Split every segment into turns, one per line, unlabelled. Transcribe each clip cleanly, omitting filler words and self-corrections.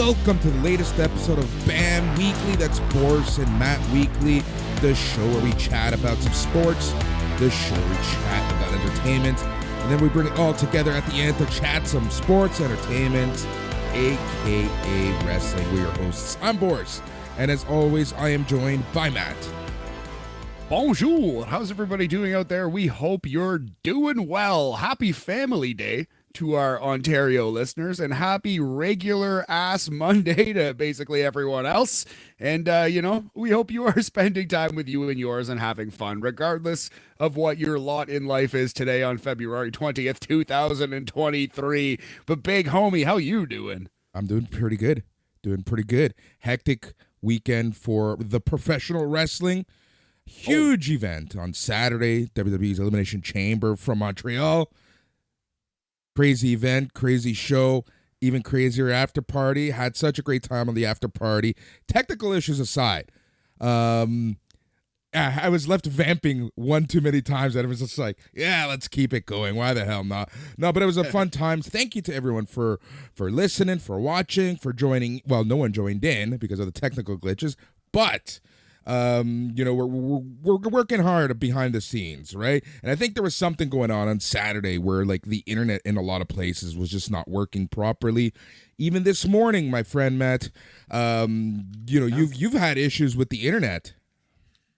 welcome to the latest episode of BAM Weekly. That's Boris and Matt Weekly, the show where we chat about some sports, the show where we chat about entertainment, and then we bring it all together at the end to chat some sports, entertainment, aka wrestling. We're your hosts. I'm Boris, and as always, I am joined by Matt.
Bonjour. How's everybody doing out there? We hope you're doing well. Happy Family Day to our Ontario listeners, and happy regular ass Monday to basically everyone else. And, we hope you are spending time with you and yours and having fun, regardless of what your lot in life is today on February 20th, 2023. But big homie, how you doing?
I'm doing pretty good. Hectic weekend for the professional wrestling. Huge event on Saturday, WWE's Elimination Chamber from Montreal. Crazy event, crazy show, even crazier after party. Had such a great time on the after party. Technical issues aside, I was left vamping one too many times, and it was just like, yeah, let's keep it going. Why the hell not? No, but it was a fun time. Thank you to everyone for listening, for watching, for joining. Well, no one joined in because of the technical glitches, but we're working hard behind the scenes, right? And I think there was something going on Saturday where like the internet in a lot of places was just not working properly. Even this morning, my friend Matt, you've had issues with the internet.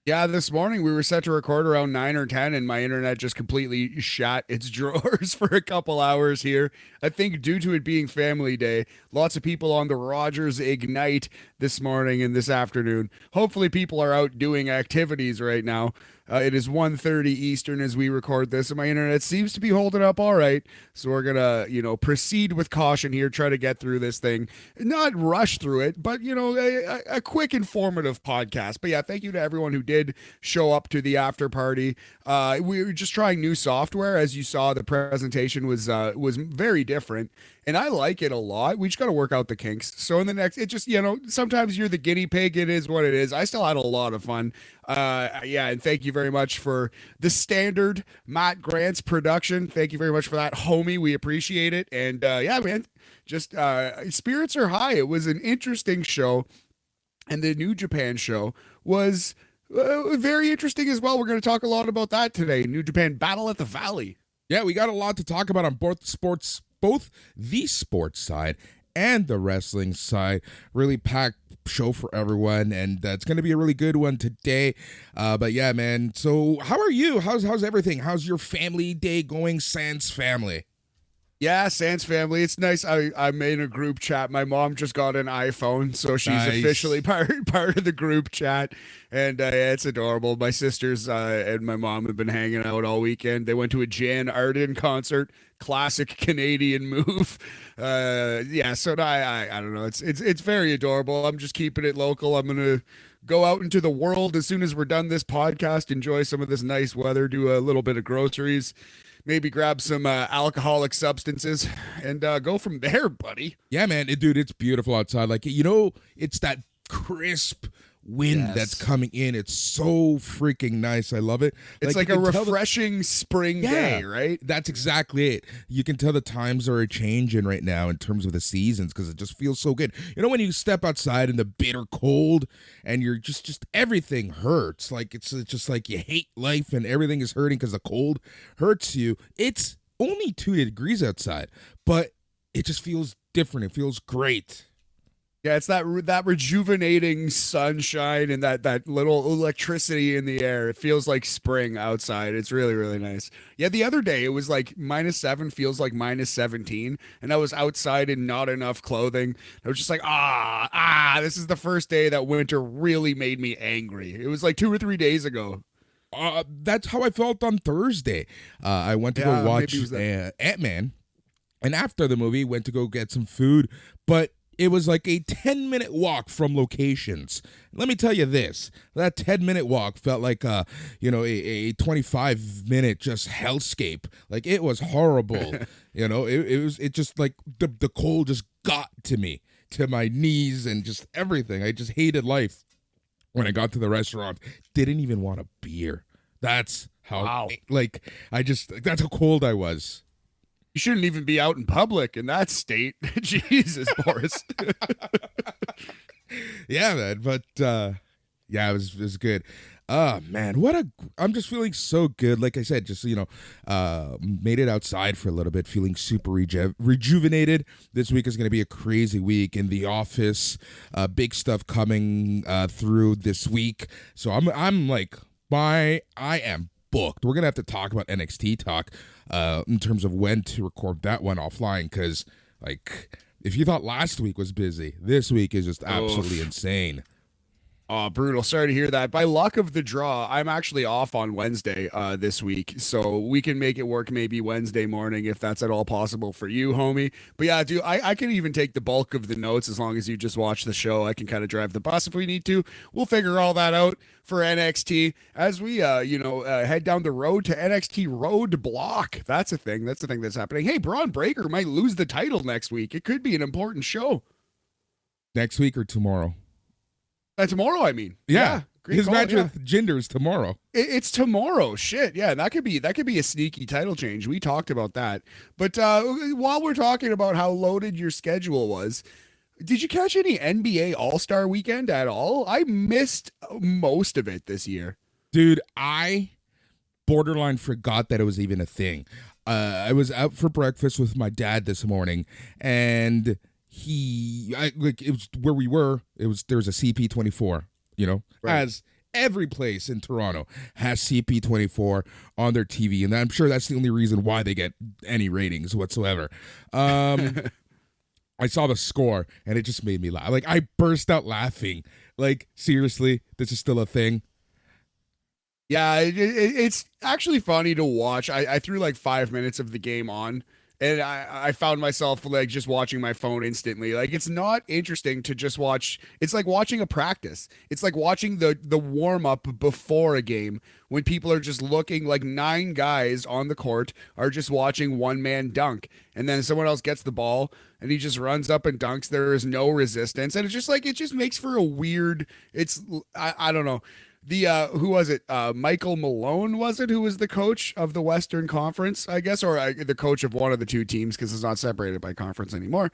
Yeah, this morning we were set to record around 9 or 10, and my internet just completely shot its drawers for a couple hours here. I think due to it being Family Day, lots of people on the Rogers Ignite this morning and this afternoon. Hopefully people are out doing activities right now. It is 1:30 Eastern as we record this, and my internet seems to be holding up all right. So we're going to, proceed with caution here, try to get through this thing. Not rush through it, but, a quick, informative podcast. But yeah, thank you to everyone who did show up to the after party. We were just trying new software. As you saw, the presentation was very different, and I like it a lot. We just got to work out the kinks. So in the next, it just, sometimes you're the guinea pig. It is what it is. I still had a lot of fun. And thank you very much for the standard Matt Grant's production. Thank you very much for that, homie. We appreciate it. And man, just spirits are high. It was an interesting show, and the New Japan show was very interesting as well. We're going to talk a lot about that today. New Japan Battle at the Valley.
Yeah, we got a lot to talk about on both the sports side and the wrestling side. Really packed show for everyone, and it's going to be a really good one today. But yeah, man. So how are you? How's everything? How's your family day going, Sans family?
Yeah, Sans family. It's nice. I'm in a group chat. My mom just got an iPhone, so she's officially part of the group chat. And it's adorable. My sisters and my mom have been hanging out all weekend. They went to a Jan Arden concert. Classic Canadian move. So I don't know. It's very adorable. I'm just keeping it local. I'm gonna go out into the world as soon as we're done this podcast. Enjoy some of this nice weather. Do a little bit of groceries. Maybe grab some alcoholic substances and go from there, buddy.
Yeah, man. Dude, it's beautiful outside. Like, it's that crisp wind that's coming in. It's so freaking nice. I love it.
It's like a refreshing spring day, right?
That's exactly it. You can tell the times are changing right now in terms of the seasons because it just feels so good. When you step outside in the bitter cold and you're just everything hurts. Like it's just like you hate life and everything is hurting because the cold hurts you. It's only 2 degrees outside, but it just feels different. It feels great.
Yeah, it's that rejuvenating sunshine and that little electricity in the air. It feels like spring outside. It's really, really nice. Yeah, the other day it was like -7, feels like -17, and I was outside in not enough clothing. I was just like, this is the first day that winter really made me angry. It was like 2 or 3 days ago.
That's how I felt on Thursday. I went to go watch Ant-Man, and after the movie, went to go get some food, but it was like a 10-minute walk from locations. Let me tell you this. That 10-minute walk felt like a 25-minute just hellscape. Like, it was horrible. It just like the cold just got to me, to my knees and just everything. I just hated life. When I got to the restaurant, didn't even want a beer. That's how, that's how cold I was.
You shouldn't even be out in public in that state. Jesus, Boris.
Yeah, man. But yeah, it was good. Oh man, I'm just feeling so good. Like I said, just made it outside for a little bit, feeling super rejuvenated. This week is going to be a crazy week in the office. Big stuff coming through this week. So I'm like I am booked. We're gonna have to talk about NXT talk in terms of when to record that one offline, because like if you thought last week was busy, this week is just absolutely insane.
Oh, brutal. Sorry to hear that. By luck of the draw, I'm actually off on Wednesday this week, so we can make it work maybe Wednesday morning if that's at all possible for you, homie. But yeah, dude, I can even take the bulk of the notes as long as you just watch the show. I can kind of drive the bus if we need to. We'll figure all that out for NXT as we, head down the road to NXT Roadblock. That's a thing. That's the thing that's happening. Hey, Braun Breaker might lose the title next week. It could be an important show.
Next week or tomorrow?
Tomorrow, I mean.
Yeah. His
call,
match with Jinder is tomorrow.
It's tomorrow. Shit. Yeah, that could be a sneaky title change. We talked about that. But while we're talking about how loaded your schedule was, did you catch any NBA All-Star Weekend at all? I missed most of it this year.
Dude, I borderline forgot that it was even a thing. I was out for breakfast with my dad this morning, and it was where we were. There was a CP24,
Right.
as every place in Toronto has CP24 on their TV, and I'm sure that's the only reason why they get any ratings whatsoever. I saw the score, and it just made me laugh. Like, I burst out laughing. Like, seriously, this is still a thing?
Yeah, it's actually funny to watch. I threw like 5 minutes of the game on, and I found myself like just watching my phone instantly. Like, it's not interesting to just watch. It's like watching a practice. It's like watching the warm up before a game when people are just looking, like 9 guys on the court are just watching one man dunk, and then someone else gets the ball and he just runs up and dunks. There is no resistance, and it's just like, it just makes for a weird. I don't know. The who was it? Michael Malone, was it, who was the coach of the Western Conference, I guess, or the coach of one of the two teams, because it's not separated by conference anymore.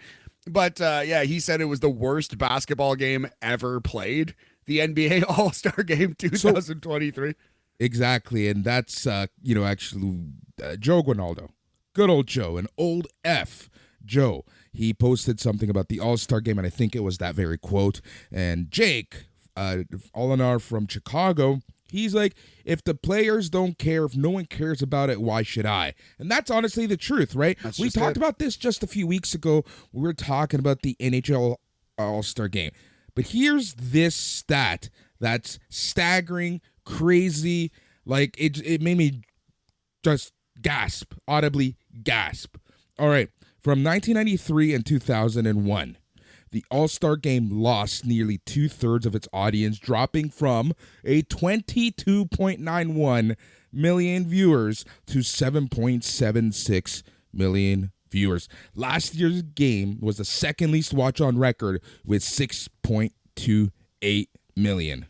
But yeah, he said it was the worst basketball game ever played, the NBA All-Star Game 2023.
Exactly, and that's actually Joe Guinaldo, good old Joe, an old F Joe. He posted something about the All-Star Game, and I think it was that very quote. And Jake Olinar from Chicago, he's like, if the players don't care, if no one cares about it, why should I? And that's honestly the truth, right? We talked about this just a few weeks ago. We were talking about the NHL All-Star Game. But here's this stat that's staggering, crazy. Like, it made me just gasp, audibly gasp. All right, from 1993 and 2001. The All-Star Game lost nearly 2/3 of its audience, dropping from a 22.91 million viewers to 7.76 million viewers. Last year's game was the second least watch on record with 6.28 million.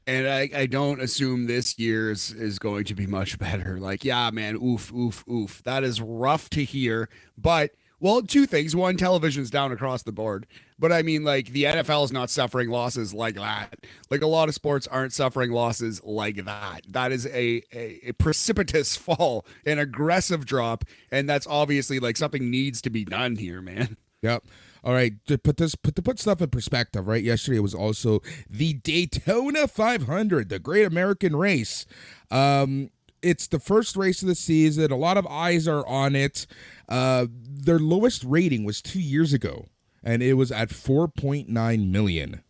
And I don't assume this year's is going to be much better. Like, yeah, man, oof, oof, oof. That is rough to hear, but... Well, two things. One, television's down across the board. But I mean, like, the NFL is not suffering losses like that. Like, a lot of sports aren't suffering losses like that. That is a precipitous fall, an aggressive drop. And that's obviously, like, something needs to be done here, man.
Yep. All right. To put stuff in perspective, right? Yesterday was also the Daytona 500, the Great American Race. It's the first race of the season. A lot of eyes are on it. Their lowest rating was 2 years ago, and it was at 4.9 million.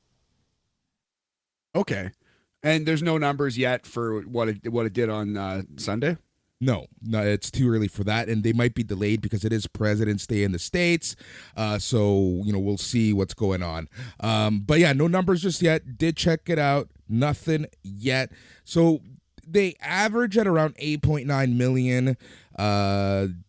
Okay. And there's no numbers yet for what it did on Sunday?
No, it's too early for that, and they might be delayed because it is President's Day in the States. So, we'll see what's going on. But yeah, no numbers just yet. Did check it out. Nothing yet. So they average at around 8.9 million.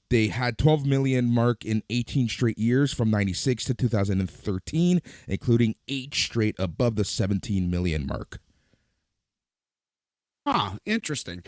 They had 12 million mark in 18 straight years from 96 to 2013, including 8 straight above the 17 million mark.
Interesting.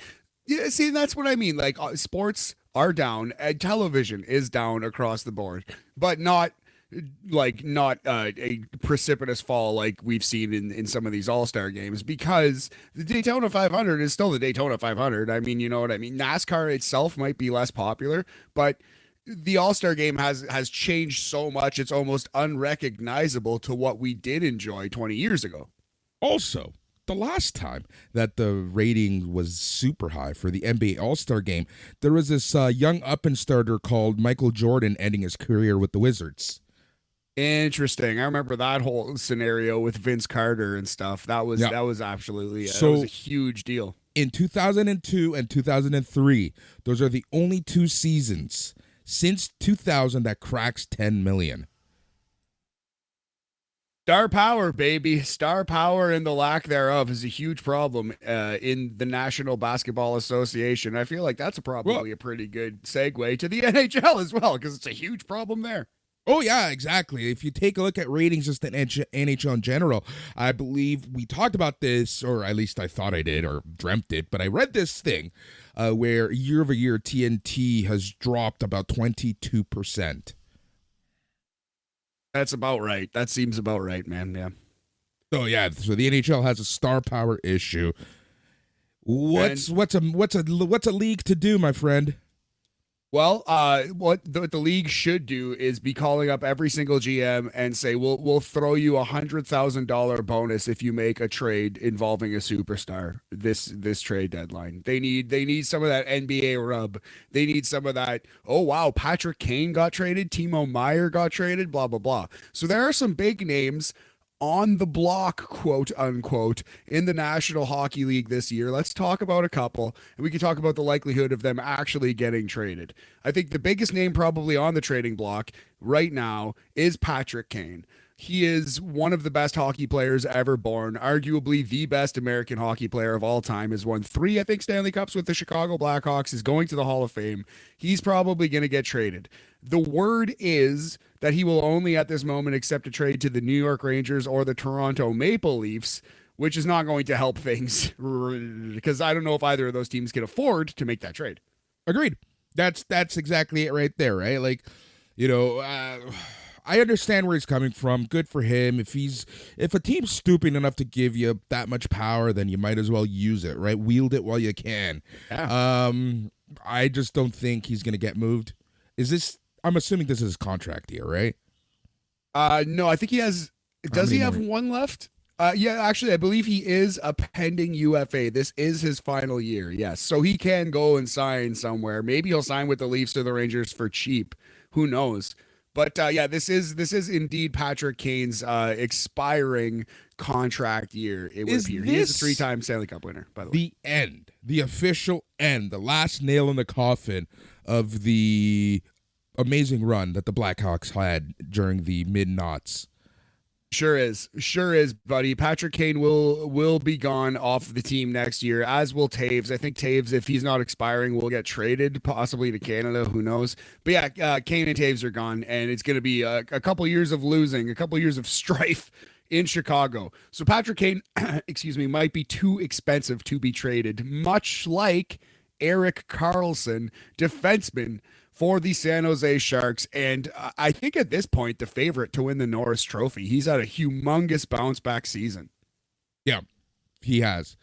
Yeah, see, that's what I mean. Like, sports are down. Television is down across the board, but not a precipitous fall like we've seen in some of these all-star games, because the Daytona 500 is still the Daytona 500. I mean, you know what I mean? NASCAR itself might be less popular, but the all-star game has changed so much it's almost unrecognizable to what we did enjoy 20 years ago.
Also, the last time that the rating was super high for the NBA All-Star game, there was this young up-and-starter called Michael Jordan ending his career with the Wizards.
Interesting. I remember that whole scenario with Vince Carter and stuff. That was absolutely that was a huge deal.
In 2002 and 2003, those are the only two seasons since 2000 that cracks 10 million.
Star power, baby. Star power and the lack thereof is a huge problem in the National Basketball Association. I feel like that's probably a pretty good segue to the NHL as well, because it's a huge problem there.
Oh, yeah, exactly. If you take a look at ratings just in NHL in general, I believe we talked about this, or at least I thought I did or dreamt it, but I read this thing where year over year TNT has dropped about 22%.
That's about right. That seems about right, man. Yeah.
So the NHL has a star power issue. What's a league to do, my friend?
Well, what the league should do is be calling up every single GM and say, we'll throw you $100,000 bonus if you make a trade involving a superstar this trade deadline. They need some of that NBA rub. They need some of that. Oh wow, Patrick Kane got traded, Timo Meyer got traded, blah blah blah. So there are some big names on the block, quote unquote, in the National Hockey League this year. Let's talk about a couple, and we can talk about the likelihood of them actually getting traded. I think the biggest name probably on the trading block right now is Patrick Kane. He is one of the best hockey players ever born, arguably the best American hockey player of all time. Has won 3, I think, Stanley Cups with the Chicago Blackhawks, is going to the Hall of Fame. He's probably going to get traded. The word is that he will only at this moment accept a trade to the New York Rangers or the Toronto Maple Leafs, which is not going to help things because I don't know if either of those teams can afford to make that trade.
Agreed. That's exactly it right there, right? Like, you know, I understand where he's coming from. Good for him. If a team's stupid enough to give you that much power, then you might as well use it, right? Wield it while you can.
Yeah.
I just don't think he's going to get moved. I'm assuming this is his contract year, right?
No, I think he has. Does he have one left? Yeah, actually, I believe he is a pending UFA. This is his final year. Yes, so he can go and sign somewhere. Maybe he'll sign with the Leafs or the Rangers for cheap. Who knows? But yeah, this is indeed Patrick Kane's expiring contract year. It would appear he is a 3-time Stanley Cup winner. By the way,
the official end, the last nail in the coffin of the amazing run that the Blackhawks had during the mid-noughts.
Sure is, buddy. Patrick Kane will be gone off the team next year, as will Taves. I think Taves, if he's not expiring, will get traded, possibly to Canada. Who knows? But yeah, Kane and Taves are gone, and it's going to be a couple years of losing, a couple years of strife in Chicago. So Patrick Kane, might be too expensive to be traded, much like Erik Karlsson, defenseman for the San Jose Sharks, and I think at this point the favorite to win the Norris Trophy. He's had a humongous bounce back season.
Yeah, he has.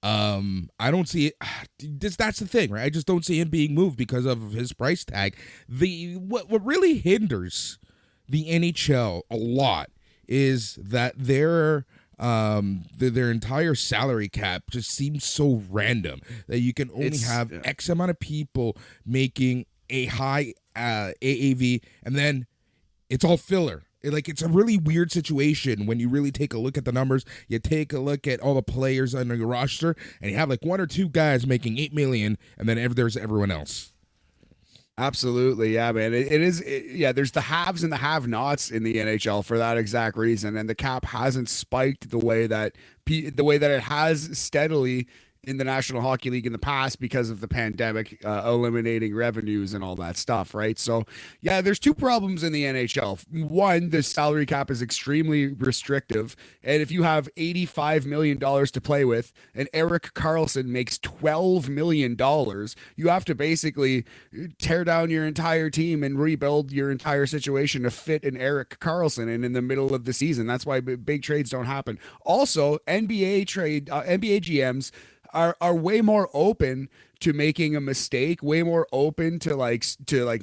I don't see it. That's the thing, right? I just don't see him being moved because of his price tag. What really hinders the NHL a lot is that their entire salary cap just seems so random that you can only have X amount of people making a high AAV, and then it's all filler. It's a really weird situation when you really take a look at the numbers. You take a look at all the players on your roster, and you have like 1 or 2 guys making $8 million, and then there's everyone else.
Absolutely, yeah, man. There's the haves and the have-nots in the NHL for that exact reason, and the cap hasn't spiked the way that it has steadily in the National Hockey League in the past because of the pandemic, eliminating revenues and all that stuff, right? So, yeah, there's two problems in the NHL. One, the salary cap is extremely restrictive, and if you have $85 million to play with, and Erik Karlsson makes $12 million, you have to basically tear down your entire team and rebuild your entire situation to fit an Erik Karlsson in the middle of the season. That's why big trades don't happen. Also, NBA GMs are way more open to making a mistake, way more open to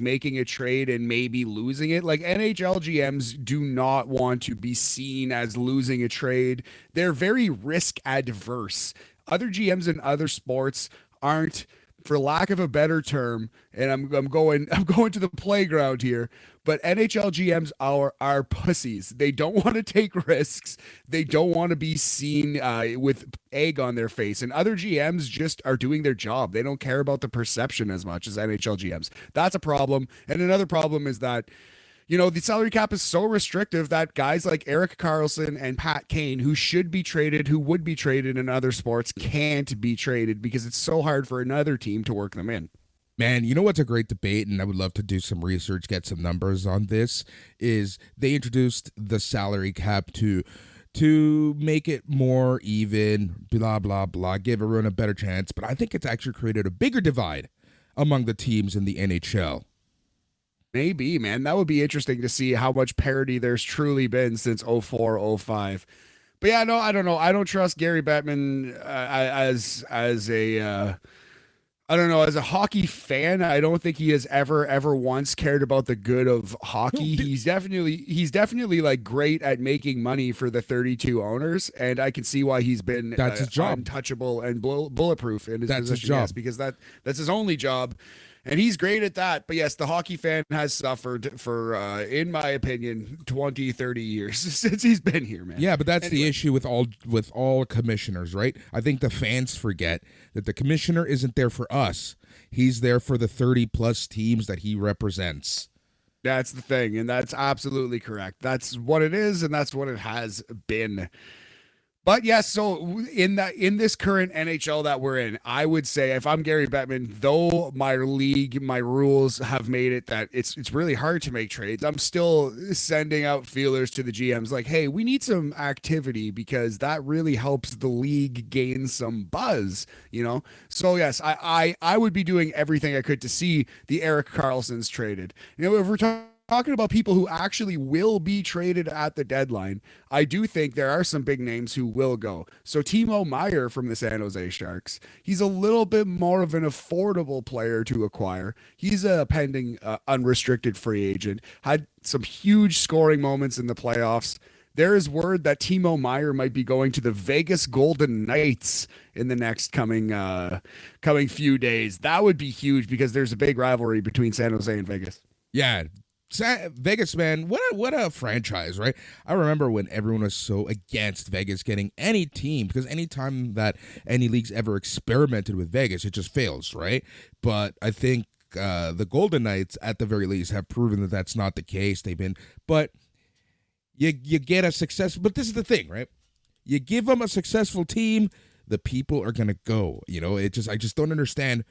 making a trade and maybe losing it. Like NHL GMs do not want to be seen as losing a trade. They're very risk adverse. Other GMs in other sports aren't, for lack of a better term, and I'm going to the playground here, but NHL GMs are pussies. They don't want to take risks. They don't want to be seen with egg on their face. And other GMs just are doing their job. They don't care about the perception as much as NHL GMs. That's a problem. And another problem is that, the salary cap is so restrictive that guys like Erik Karlsson and Pat Kane, who should be traded, who would be traded in other sports, can't be traded because it's so hard for another team to work them in.
Man, you know what's a great debate, and I would love to do some research, get some numbers on this, is they introduced the salary cap to make it more even, blah, blah, blah, give everyone a better chance. But I think it's actually created a bigger divide among the teams in the NHL.
Maybe, man. That would be interesting to see how much parity there's truly been since 04-05. But yeah, no, I don't know. I don't trust Gary Bettman as a as a hockey fan. I don't think he has ever once cared about the good of hockey. He's definitely like great at making money for the 32 owners, and I can see why he's been
that's his job,
untouchable and bulletproof in his
that's
position.
His job.
Yes, because that's his only job. And he's great at that. But yes, the hockey fan has suffered for, in my opinion, 20, 30 years since he's been here, man.
Yeah, but that's the issue with all commissioners, right? I think the fans forget that the commissioner isn't there for us. He's there for the 30-plus teams that he represents.
That's the thing, and that's absolutely correct. That's what it is, and that's what it has been. But yes, so in this current NHL that we're in, I would say if I'm Gary Bettman, though my league, my rules have made it that it's really hard to make trades, I'm still sending out feelers to the GMs like, hey, we need some activity because that really helps the league gain some buzz, So yes, I would be doing everything I could to see the Erik Karlssons traded. If we're talking about people who actually will be traded at the deadline, I do think there are some big names who will go. So Timo Meier from the San Jose Sharks, he's a little bit more of an affordable player to acquire. He's a pending unrestricted free agent, had some huge scoring moments in the playoffs. There is word that Timo Meier might be going to the Vegas Golden Knights in the next coming few days. That would be huge because there's a big rivalry between San Jose and Vegas.
Yeah. Vegas, man, what a franchise, right? I remember when everyone was so against Vegas getting any team, because any time that any leagues ever experimented with Vegas, it just fails, right? But I think the Golden Knights, at the very least, have proven that that's not the case. But you get a success. But this is the thing, right? You give them a successful team, the people are gonna go. I just don't understand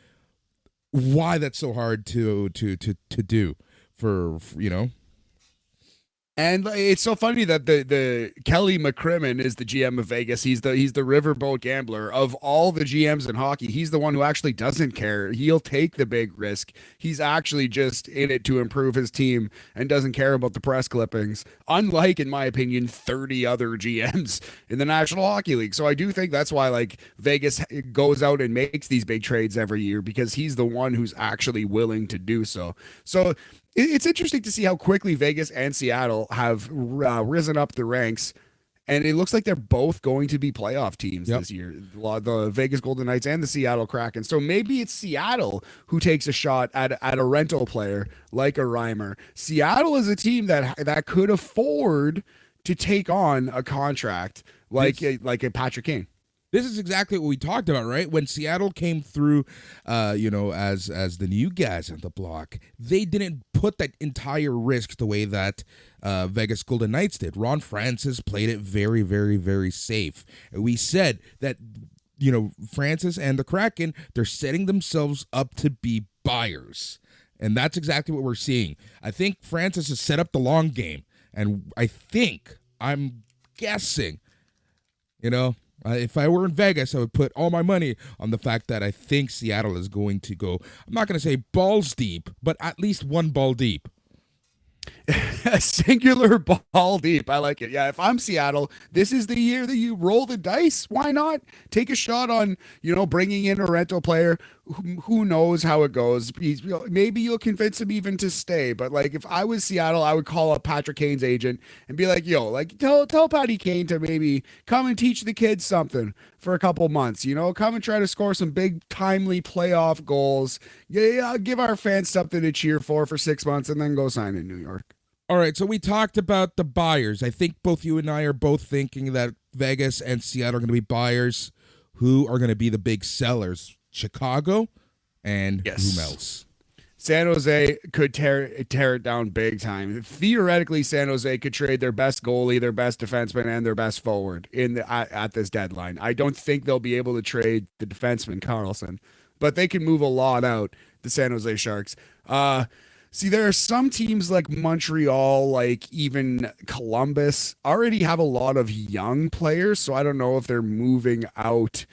why that's so hard to do. For
And it's so funny that the Kelly McCrimmon is the GM of Vegas. He's the riverboat gambler of all the GMs in hockey. He's the one who actually doesn't care. He'll take the big risk. He's actually just in it to improve his team and doesn't care about the press clippings. Unlike, in my opinion, 30 other GMs in the National Hockey League. So I do think that's why Vegas goes out and makes these big trades every year, because he's the one who's actually willing to do so. So it's interesting to see how quickly Vegas and Seattle have risen up the ranks, and it looks like they're both going to be playoff teams this year, the Vegas Golden Knights and the Seattle Kraken. So maybe it's Seattle who takes a shot at a rental player like a Reimer. Seattle is a team that could afford to take on a contract like a Patrick Kane.
This is exactly what we talked about, right? When Seattle came through, as the new guys on the block, they didn't put that entire risk the way that Vegas Golden Knights did. Ron Francis played it very, very, very safe. And we said that Francis and the Kraken, they're setting themselves up to be buyers. And that's exactly what we're seeing. I think Francis has set up the long game. And I'm guessing, if I were in Vegas, I would put all my money on the fact that I think Seattle is going to go, I'm not going to say balls deep, but at least one ball deep.
A singular ball deep. I like it. Yeah, if I'm Seattle, this is the year that you roll the dice. Why not take a shot on, bringing in a rental player? Who knows how it goes? Maybe you'll convince him even to stay. But like, if I was Seattle, I would call up Patrick Kane's agent and be like, tell Patty Kane to maybe come and teach the kids something for a couple months. Come and try to score some big, timely playoff goals. Yeah, give our fans something to cheer for 6 months, and then go sign in New York.
All right, so we talked about the buyers. I think both you and I are both thinking that Vegas and Seattle are going to be buyers. Who are going to be the big sellers? Chicago and whom else?
San Jose could tear it down big time. Theoretically, San Jose could trade their best goalie, their best defenseman, and their best forward at this deadline. I don't think they'll be able to trade the defenseman Carlson, but they can move a lot out, the San Jose Sharks. See, there are some teams like Montreal, like even Columbus, already have a lot of young players, so I don't know if they're moving out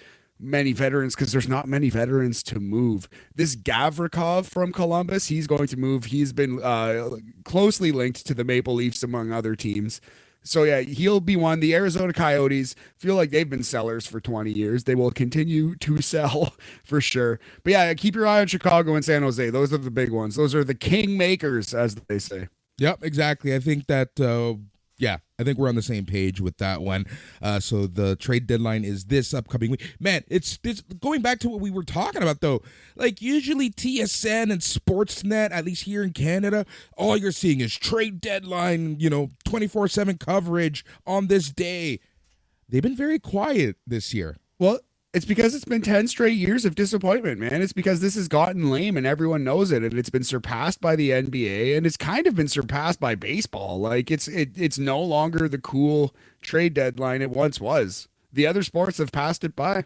many veterans because there's not many veterans to move. This Gavrikov from Columbus, he's going to move. He's been closely linked to the Maple Leafs, among other teams. So, yeah, he'll be one. The Arizona Coyotes feel like they've been sellers for 20 years. They will continue to sell for sure. But, yeah, keep your eye on Chicago and San Jose. Those are the big ones. Those are the king makers, as they say.
Yep, exactly. I think that, I think we're on the same page with that one. So the trade deadline is this upcoming week. Man, it's going back to what we were talking about, though. Like, usually TSN and Sportsnet, at least here in Canada, all you're seeing is trade deadline, 24/7 coverage on this day. They've been very quiet this year.
Well, it's because it's been 10 straight years of disappointment, man. It's because this has gotten lame and everyone knows it, and it's been surpassed by the NBA, and it's kind of been surpassed by baseball. Like, it's no longer the cool trade deadline it once was. The other sports have passed it by.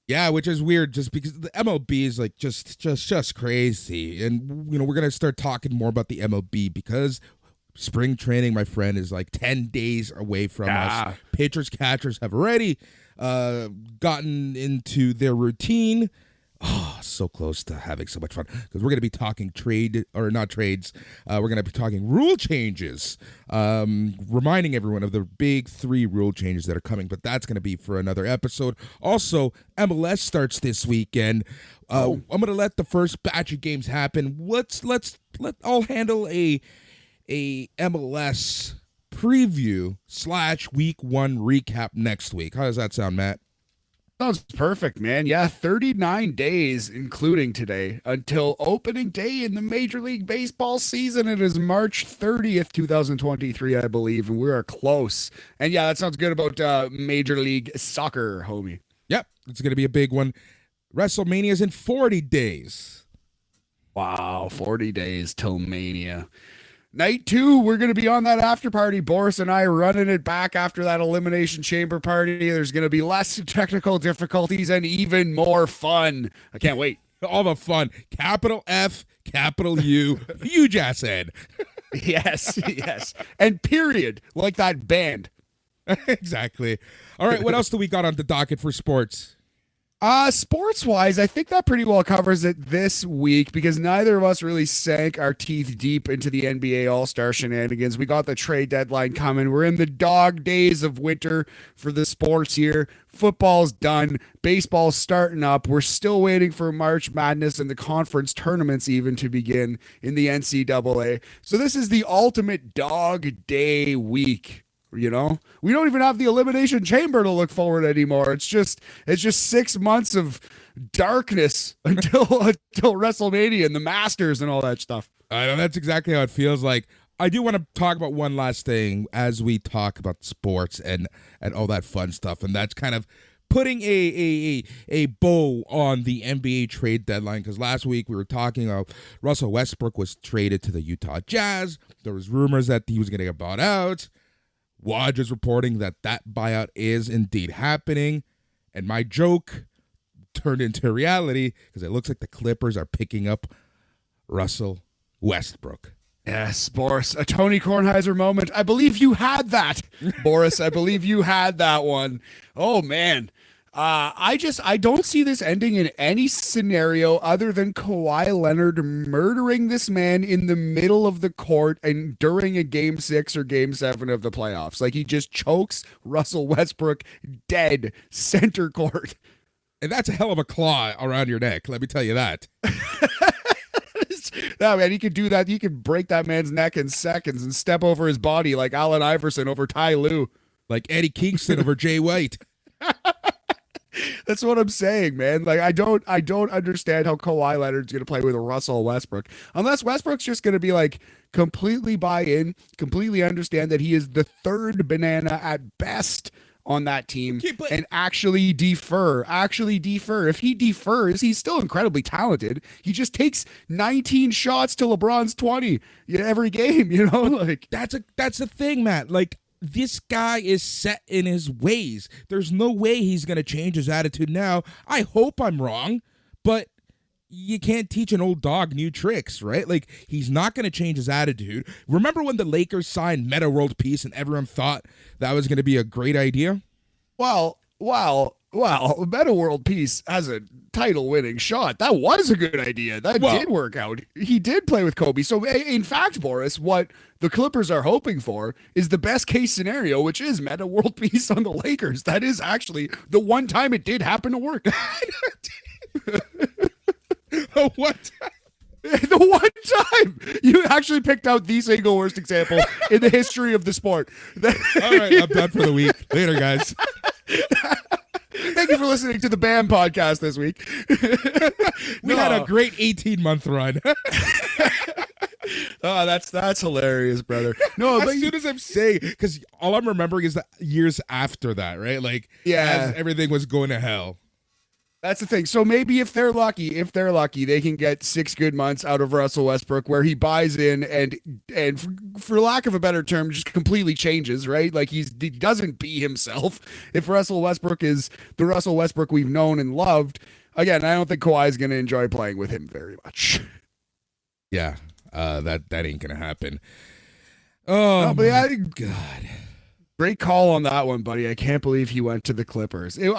Yeah, which is weird just because the MLB is like just crazy. And we're going to start talking more about the MLB because spring training, my friend, is like 10 days away from us. Pitchers, catchers have already gotten into their routine. Oh, so close to having so much fun because we're going to be talking we're going to be talking rule changes, reminding everyone of the big 3 rule changes that are coming, but that's going to be for another episode. Also, MLS starts this weekend. I'm going to let the first batch of games happen. I'll handle a MLS preview / week 1 recap next week. How does that sound, Matt?
Sounds perfect, man. Yeah, 39 days, including today, until opening day in the Major League Baseball season. It is March 30th, 2023, I believe, and we are close. And yeah, that sounds good about Major League Soccer, homie.
Yep, it's going to be a big one. WrestleMania is in 40 days.
Wow, 40 days till Mania. Night 2, we're going to be on that after party. Boris and I running it back after that Elimination Chamber party. There's going to be less technical difficulties and even more fun. I can't wait.
All the fun. Capital F, capital U, huge ass N.
Yes. And period, like that band.
Exactly. All right, what else do we got on the docket for sports?
Sports-wise, I think that pretty well covers it this week because neither of us really sank our teeth deep into the NBA All-Star shenanigans. We got the trade deadline coming. We're in the dog days of winter for the sports year. Football's done. Baseball's starting up. We're still waiting for March Madness and the conference tournaments even to begin in the NCAA. So this is the ultimate dog day week. We don't even have the Elimination Chamber to look forward to anymore. It's just 6 months of darkness until WrestleMania and the Masters and all that stuff.
I know that's exactly how it feels like. I do want to talk about one last thing as we talk about sports and all that fun stuff, and that's kind of putting a bow on the NBA trade deadline, because last week we were talking about Russell Westbrook was traded to the Utah Jazz. There was rumors that he was going to get bought out. Woj is reporting that buyout is indeed happening. And my joke turned into reality because it looks like the Clippers are picking up Russell Westbrook.
Yes, Boris, a Tony Kornheiser moment. I believe you had that, Boris. I believe you had that one. Oh, man. I don't see this ending in any scenario other than Kawhi Leonard murdering this man in the middle of the court and during a game 6 or game 7 of the playoffs. Like, he just chokes Russell Westbrook dead center court.
And that's a hell of a claw around your neck. Let me tell you that.
No, man, he could do that. He could break that man's neck in seconds and step over his body like Allen Iverson over Ty Lue.
Like Eddie Kingston over Jay White.
That's what I'm saying, man. Like, I don't understand how Kawhi Leonard's going to play with Russell Westbrook. Unless Westbrook's just going to be like completely buy in, completely understand that he is the third banana at best on that team and actually defer. If he defers, he's still incredibly talented. He just takes 19 shots to LeBron's 20 every game, you know? Like,
that's the thing, Matt. Like, this guy is set in his ways. There's no way he's going to change his attitude now. I hope I'm wrong, but you can't teach an old dog new tricks, right? Like, he's not going to change his attitude. Remember when the Lakers signed Meta World Peace and everyone thought that was going to be a great idea?
Well, Meta World Peace has a title-winning shot. That was a good idea. That did work out. He did play with Kobe. So, in fact, Boris, what the Clippers are hoping for is the best-case scenario, which is Meta World Peace on the Lakers. That is actually the one time it did happen to work.
What?
The one time you actually picked out the single worst example in the history of the sport.
All right, I'm done for the week. Later, guys.
Thank you for listening to the BAM podcast this week.
We had a great 18-month run.
Oh, that's hilarious, brother. No,
as soon as I'm saying, because all I'm remembering is the years after that, right? Like, as everything was going to hell.
That's the thing. So maybe if they're lucky, they can get 6 good months out of Russell Westbrook where he buys in and for lack of a better term, just completely changes, right? Like, he doesn't be himself. If Russell Westbrook is the Russell Westbrook we've known and loved, again, I don't think Kawhi is going to enjoy playing with him very much.
Yeah, that ain't going to happen. Oh, my God.
Great call on that one, buddy. I can't believe he went to the Clippers. It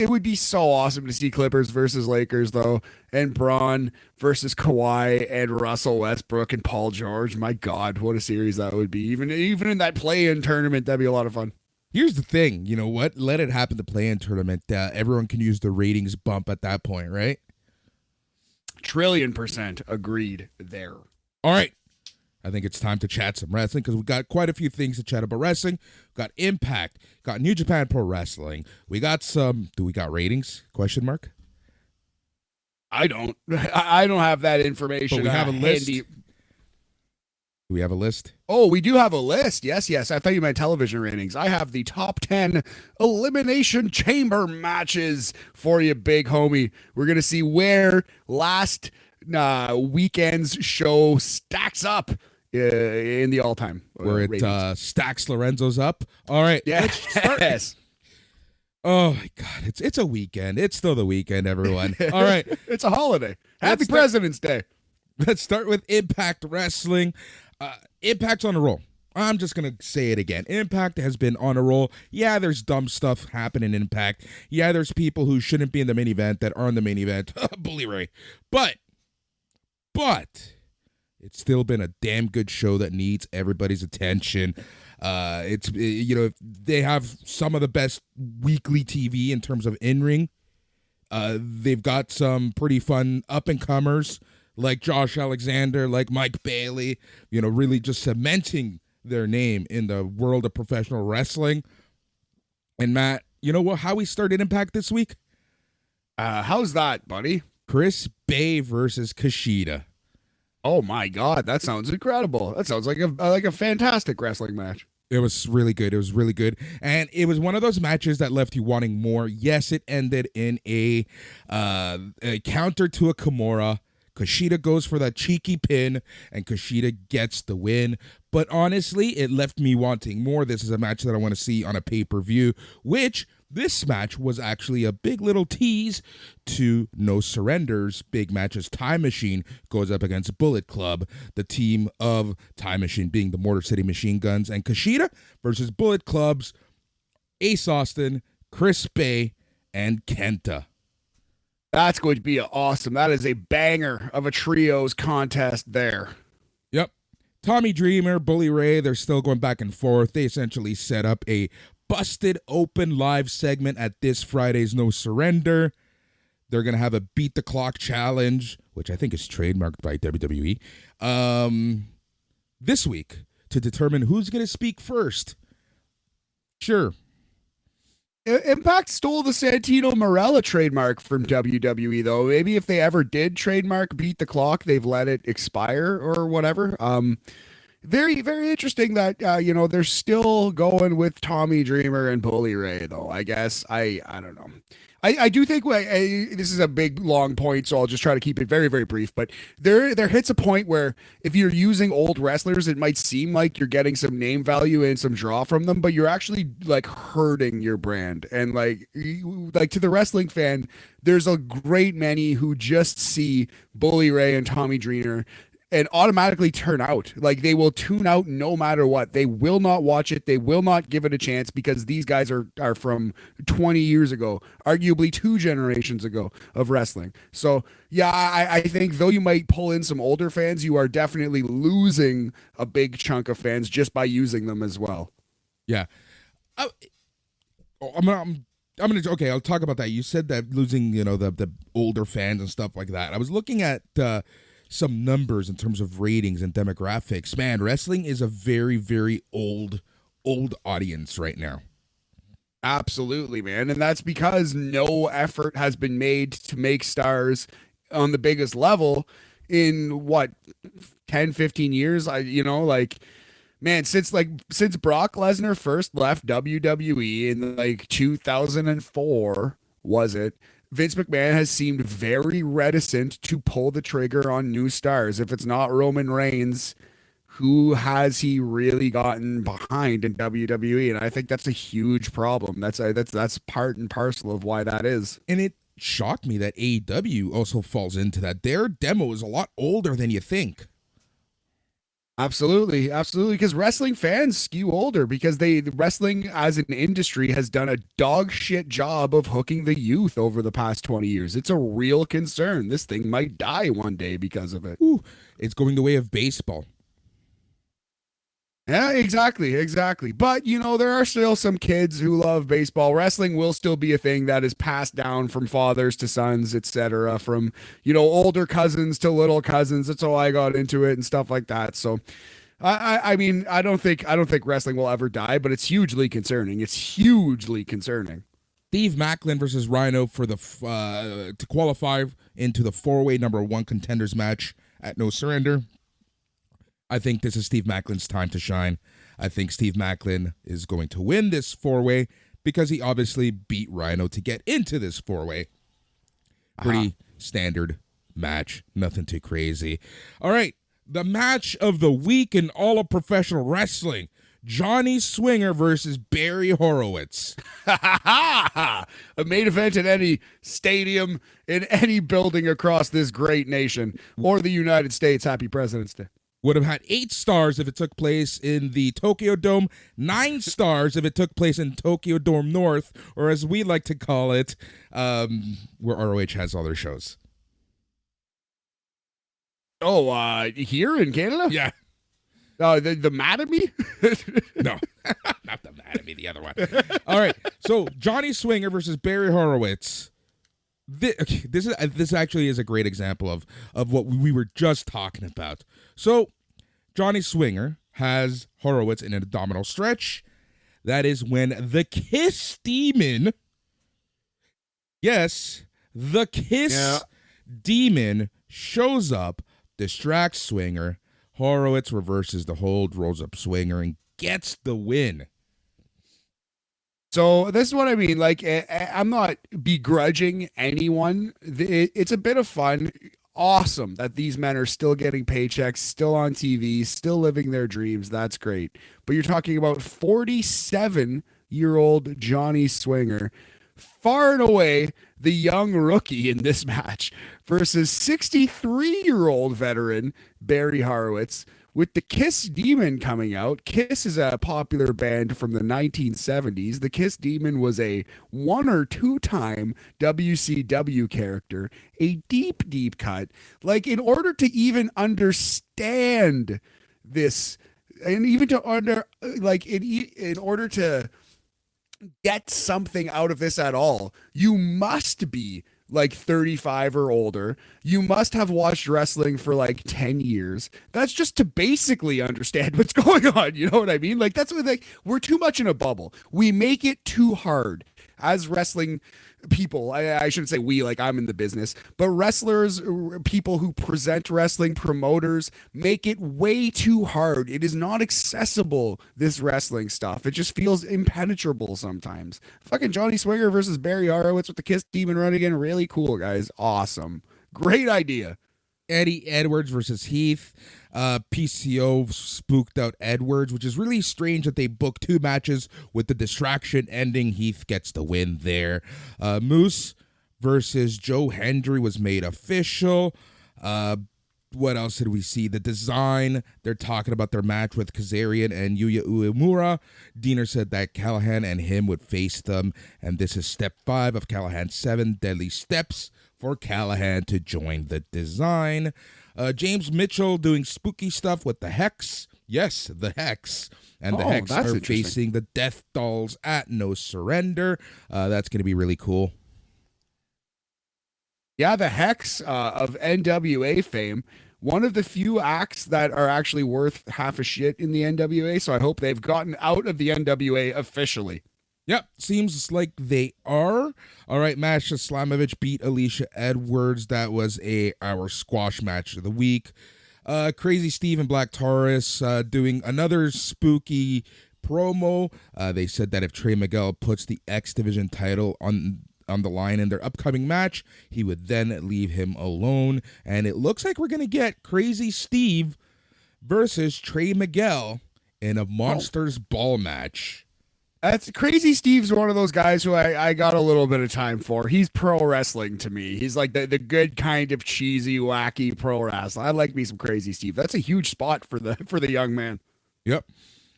would be so awesome to see Clippers versus Lakers, though, and Braun versus Kawhi and Russell Westbrook and Paul George. My God, what a series that would be. Even in that play-in tournament, that'd be a lot of fun.
Here's the thing. You know what? Let it happen, the play-in tournament. Everyone can use the ratings bump at that point, right?
1,000,000,000% agreed there.
All right. I think it's time to chat some wrestling because we got quite a few things to chat about wrestling. We got Impact, got New Japan Pro Wrestling. We got some. Do we got ratings? Question mark.
I don't have that information.
But we have a list. Do we have a list?
Oh, we do have a list. Yes. I thought you meant television ratings. I have the top 10 Elimination Chamber matches for you, big homie. We're gonna see where last weekend's show stacks up in the all-time
where it stacks Lorenzo's up. All right,
let's start.
Oh my God, it's a weekend. It's still the weekend, everyone. All right,
it's a holiday. Happy President's Day.
Let's start with Impact Wrestling. Impact's on a roll. I'm just going to say it again. Impact has been on a roll. Yeah, there's dumb stuff happening in Impact. Yeah, there's people who shouldn't be in the main event that are in the main event. Bully Ray. But it's still been a damn good show that needs everybody's attention. They have some of the best weekly TV in terms of in-ring. They've got some pretty fun up-and-comers like Josh Alexander, like Mike Bailey, really just cementing their name in the world of professional wrestling. And Matt, you know what? How we started Impact this week?
How's that, buddy?
Chris Bay versus Kushida.
Oh my God, that sounds incredible. That sounds like a fantastic wrestling match.
It was really good. And it was one of those matches that left you wanting more. Yes, it ended in a counter to a Kimura. Kushida goes for that cheeky pin, and Kushida gets the win. But honestly, it left me wanting more. This is a match that I want to see on a pay-per-view, which this match was actually a big little tease to No Surrender's big match as Time Machine goes up against Bullet Club, the team of Time Machine being the Motor City Machine Guns, and Kushida versus Bullet Club's Ace Austin, Chris Bay, and Kenta.
That's going to be awesome. That is a banger of a trios contest there.
Yep. Tommy Dreamer, Bully Ray, they're still going back and forth. They essentially set up a busted open live segment at this Friday's No Surrender. They're going to have a Beat the Clock challenge, which I think is trademarked by WWE, this week to determine who's going to speak first. Sure.
Impact stole the Santino Marella trademark from WWE, though. Maybe if they ever did trademark Beat the Clock, they've let it expire or whatever. Very, very interesting that, they're still going with Tommy Dreamer and Bully Ray, though. I guess. I don't know. I do think this is a big, long point, so I'll just try to keep it very, very brief. But there hits a point where if you're using old wrestlers, it might seem like you're getting some name value and some draw from them, but you're actually like hurting your brand. And like to the wrestling fan, there's a great many who just see Bully Ray and Tommy Dreamer and automatically turn out. Like they will tune out no matter what. They will not watch it. They will not give it a chance because these guys are from 20 years ago, arguably 2 generations ago of wrestling. So yeah, I think though you might pull in some older fans, you are definitely losing a big chunk of fans just by using them as well.
Yeah. I'm gonna okay, I'll talk about that. You said that losing, the older fans and stuff like that. I was looking at some numbers in terms of ratings and demographics. Man, wrestling is a very, very old audience right now.
Absolutely, man. And that's because no effort has been made to make stars on the biggest level in 10, 15 years. Man, since Brock Lesnar first left WWE in 2004, was it? Vince McMahon has seemed very reticent to pull the trigger on new stars. If it's not Roman Reigns, who has he really gotten behind in WWE? And I think that's a huge problem. That's part and parcel of why that is.
And it shocked me that AEW also falls into that. Their demo is a lot older than you think.
Absolutely, because wrestling fans skew older because wrestling as an industry has done a dog shit job of hooking the youth over the past 20 years. It's a real concern. This thing might die one day because of it.
Ooh, it's going the way of baseball.
Yeah, exactly. But, there are still some kids who love baseball. Wrestling will still be a thing that is passed down from fathers to sons, etc., from, older cousins to little cousins. That's how I got into it and stuff like that. So, I mean, I don't think wrestling will ever die, but it's hugely concerning. Steve
Macklin versus Rhino for to qualify into the 4-way number 1 contenders match at No Surrender. I think this is Steve Macklin's time to shine. I think Steve Macklin is going to win this 4-way because he obviously beat Rhino to get into this 4-way. Pretty standard match. Nothing too crazy. All right. The match of the week in all of professional wrestling. Johnny Swinger versus Barry Horowitz.
A main event in any stadium, in any building across this great nation or the United States. Happy President's Day.
Would have had 8 stars if it took place in the Tokyo Dome, 9 stars if it took place in Tokyo Dome North, or as we like to call it, where ROH has all their shows.
Oh, here in Canada?
Yeah.
The Mattamy?
No, not the Mattamy, the other one. All right, so Johnny Swinger versus Barry Horowitz. This actually is a great example of what we were just talking about. So, Johnny Swinger has Horowitz in an abdominal stretch. That is when the Kiss Demon, yes, the Kiss Demon shows up, distracts Swinger. Horowitz reverses the hold, rolls up Swinger, and gets the win.
So this is what I mean. I'm not begrudging anyone. It's a bit of fun. awesome that these men are still getting paychecks, still on TV, still living their dreams. That's great. But you're talking about 47-year-old Johnny Swinger, far and away the young rookie in this match, versus 63-year-old veteran Barry Horowitz, with the Kiss Demon coming out. Kiss is a popular band from the 1970s. The Kiss Demon was a 1 or 2 time WCW character, a deep, deep cut. Like, in order to even understand this, and even to in order to get something out of this at all, you must be like 35 or older. You must have watched wrestling for like 10 years. That's just to basically understand what's going on. You know what I mean? Like, that's what, like, we're too much in a bubble. We make it too hard as wrestling people. I shouldn't say we, like I'm in the business, but wrestlers, people who present wrestling, promoters, make it way too hard. It is not accessible, this wrestling stuff. It just feels impenetrable sometimes. Fucking Johnny Swinger versus Barry Horowitz with the Kiss Demon running in. Really cool, guys. Awesome. Great idea.
Eddie Edwards versus Heath. PCO spooked out Edwards, which is really strange that they booked 2 matches with the distraction ending. Heath gets the win there. Moose versus Joe Hendry was made official. What else did we see? The design. They're talking about their match with Kazarian and Yuya Uemura. Diener said that Callahan and him would face them, and this is step 5 of Callahan's 7 deadly steps for Callahan to join the design. James Mitchell doing spooky stuff with the Hex. Yes, the Hex. And the Hex are facing the Death Dolls at No Surrender. That's going to be really cool.
Yeah, the Hex of NWA fame. One of the few acts that are actually worth half a shit in the NWA, so I hope they've gotten out of the NWA officially.
Yep, seems like they are. All right, Masha Slamovich beat Alicia Edwards. That was our squash match of the week. Crazy Steve and Black Taurus doing another spooky promo. They said that if Trey Miguel puts the X Division title on the line in their upcoming match, he would then leave him alone. And it looks like we're going to get Crazy Steve versus Trey Miguel in a Monsters Ball match.
That's Crazy Steve's one of those guys who I got a little bit of time for. He's pro wrestling to me. He's like the good kind of cheesy, wacky pro wrestling. I like me some Crazy Steve. That's a huge spot for the young man.
Yep.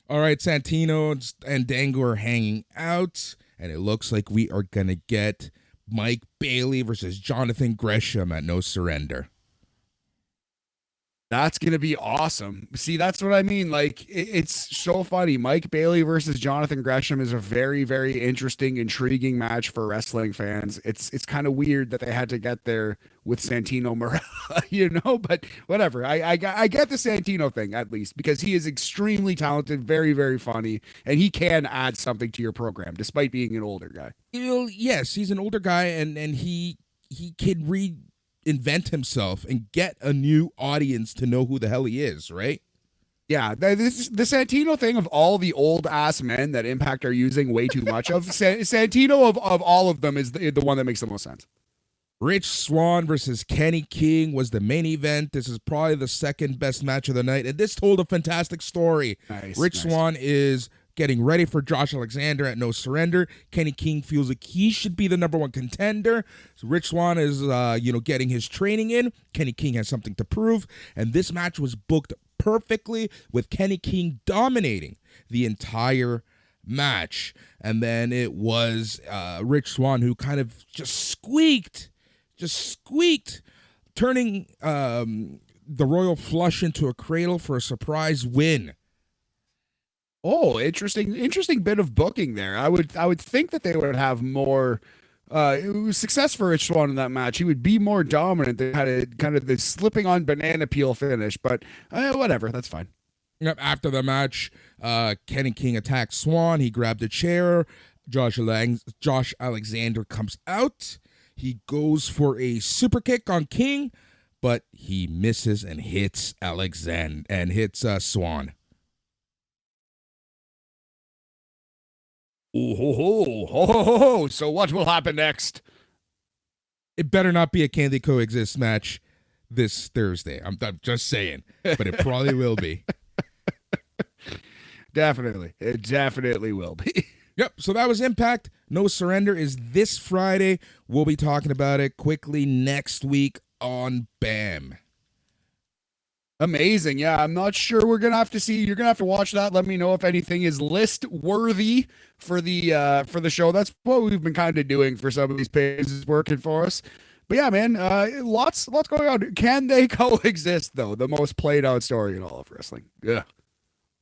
All right, Santino and Dango are hanging out, and it looks like we are going to get Mike Bailey versus Jonathan Gresham at No Surrender.
That's going to be awesome. See, that's what I mean. Like, it's so funny. Mike Bailey versus Jonathan Gresham is a very, very interesting, intriguing match for wrestling fans. It's kind of weird that they had to get there with Santino Marella, you know, but whatever. I get the Santino thing, at least, because he is extremely talented, very, very funny, and he can add something to your program, despite being an older guy.
Well, yes, he's an older guy, and he can reinvent himself and get a new audience to know who the hell he is, right?
Yeah, the Santino thing of all the old ass men that Impact are using way too much of. Santino of all of them is the one that makes the most sense.
Rich Swann versus Kenny King was the main event. This is probably the second best match of the night, and this told a fantastic story. Rich Swann is getting ready for Josh Alexander at No Surrender. Kenny King feels like he should be the number 1 contender. So Rich Swann is, getting his training in. Kenny King has something to prove, and this match was booked perfectly with Kenny King dominating the entire match. And then it was Rich Swann who kind of just squeaked, turning the Royal Flush into a cradle for a surprise win.
Oh, interesting bit of booking there. I would think that they would have more success for Rich Swann in that match. He would be more dominant. They had a kind of the slipping on banana peel finish, but whatever, that's fine.
After the match, Kenny King attacked Swann. He grabbed a chair. Josh Alexander comes out. He goes for a super kick on King, but he misses and hits Swann.
Oh, ho, ho, ho, ho, ho. So what will happen next?
It better not be a Can They Coexist match. this Thursday. I'm just saying, but it probably will be.
Definitely. It definitely will be.
Yep, so that was Impact. No Surrender is this Friday. We'll be talking about it quickly next week on BAM.
Amazing. Yeah, I'm not sure we're going to have to see. You're going to have to watch that. Let me know if anything is list worthy for the show. That's what we've been kind of doing for some of these pages. It's working for us. But yeah, man, lots going on. Can they coexist, though? The most played out story in all of wrestling. Yeah.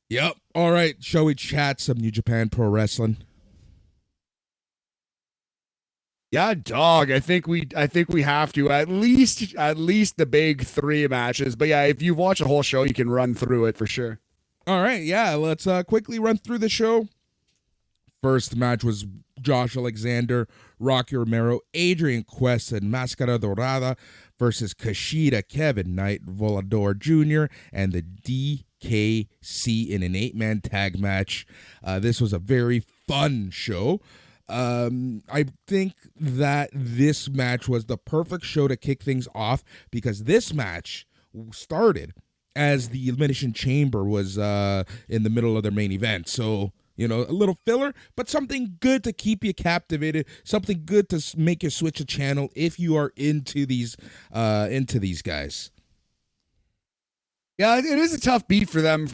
Yep. All right. Shall we chat some New Japan Pro Wrestling?
Yeah, dog. I think we have to at least the big 3 matches. But yeah, if you watch the whole show, you can run through it for sure.
All right. Yeah. Let's quickly run through the show. First match was Josh Alexander, Rocky Romero, Adrian Quest, and Máscara Dorada versus Kushida, Kevin Knight, Volador Jr., and the DKC in an 8-man tag match. This was a very fun show. I think that this match was the perfect show to kick things off because this match started as the Elimination Chamber was in the middle of their main event. So, a little filler, but something good to keep you captivated, something good to make you switch a channel if you are into these guys.
Yeah, it is a tough beat for them,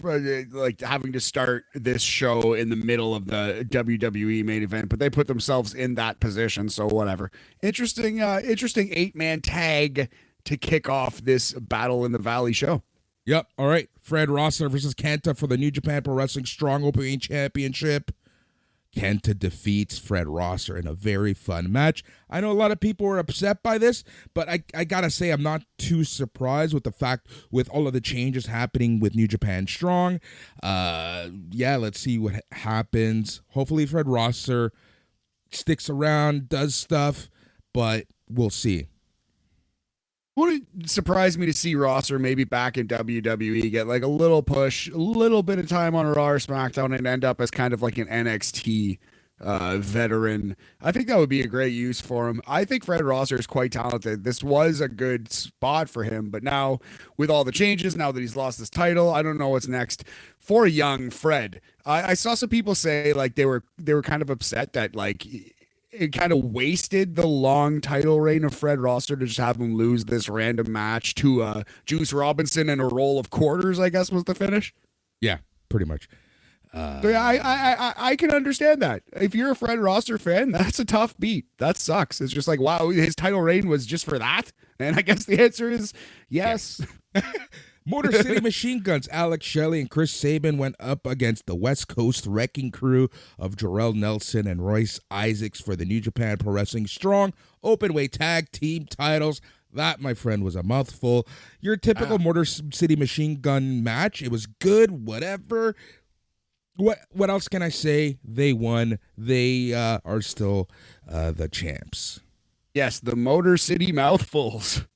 like having to start this show in the middle of the WWE main event, but they put themselves in that position, so whatever. Interesting 8-man tag to kick off this Battle in the Valley show.
Yep. All right. Fred Rosser versus Kenta for the New Japan Pro Wrestling Strong Openweight Championship. Kenta defeats Fred Rosser in a very fun match. I know a lot of people were upset by this, but I gotta say I'm not too surprised with the fact with all of the changes happening with New Japan Strong. Let's see what happens. Hopefully Fred Rosser sticks around, does stuff, but we'll see.
Wouldn't surprise me to see Rosser maybe back in WWE, get like a little push, a little bit of time on Raw or SmackDown, and end up as kind of like an NXT veteran. I think that would be a great use for him. I think Fred Rosser is quite talented. This was a good spot for him, but now with all the changes, now that he's lost his title, I don't know what's next for young Fred. I saw some people say like they were kind of upset that like it kind of wasted the long title reign of Fred Rosser to just have him lose this random match to Juice Robinson and a roll of quarters, I guess was the finish.
Yeah, pretty much.
So yeah, I can understand that. If you're a Fred Rosser fan, that's a tough beat. That sucks. It's just like, wow, his title reign was just for that? And I guess the answer is yes.
Motor City Machine Guns, Alex Shelley and Chris Sabin went up against the West Coast Wrecking Crew of Jarrell Nelson and Royce Isaacs for the New Japan Pro Wrestling Strong Openweight Tag Team titles. That, my friend, was a mouthful. Your typical Motor City Machine Gun match. It was good, whatever. What else can I say? They won. They are still the champs.
Yes, the Motor City Mouthfuls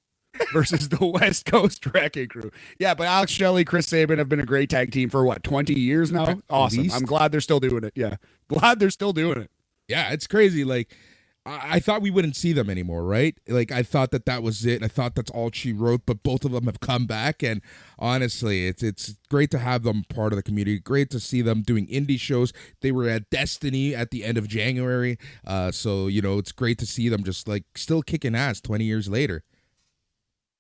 versus the West Coast Wrecking Crew. Yeah, but Alex Shelley, Chris Sabin have been a great tag team for 20 years now? Awesome. I'm glad they're still doing it. Yeah. Glad they're still doing it.
Yeah, it's crazy. Like, I thought we wouldn't see them anymore, right? Like, I thought that was it. I thought that's all she wrote, but both of them have come back, and honestly, it's great to have them part of the community. Great to see them doing indie shows. They were at Destiny at the end of January, so, it's great to see them just, like, still kicking ass 20 years later.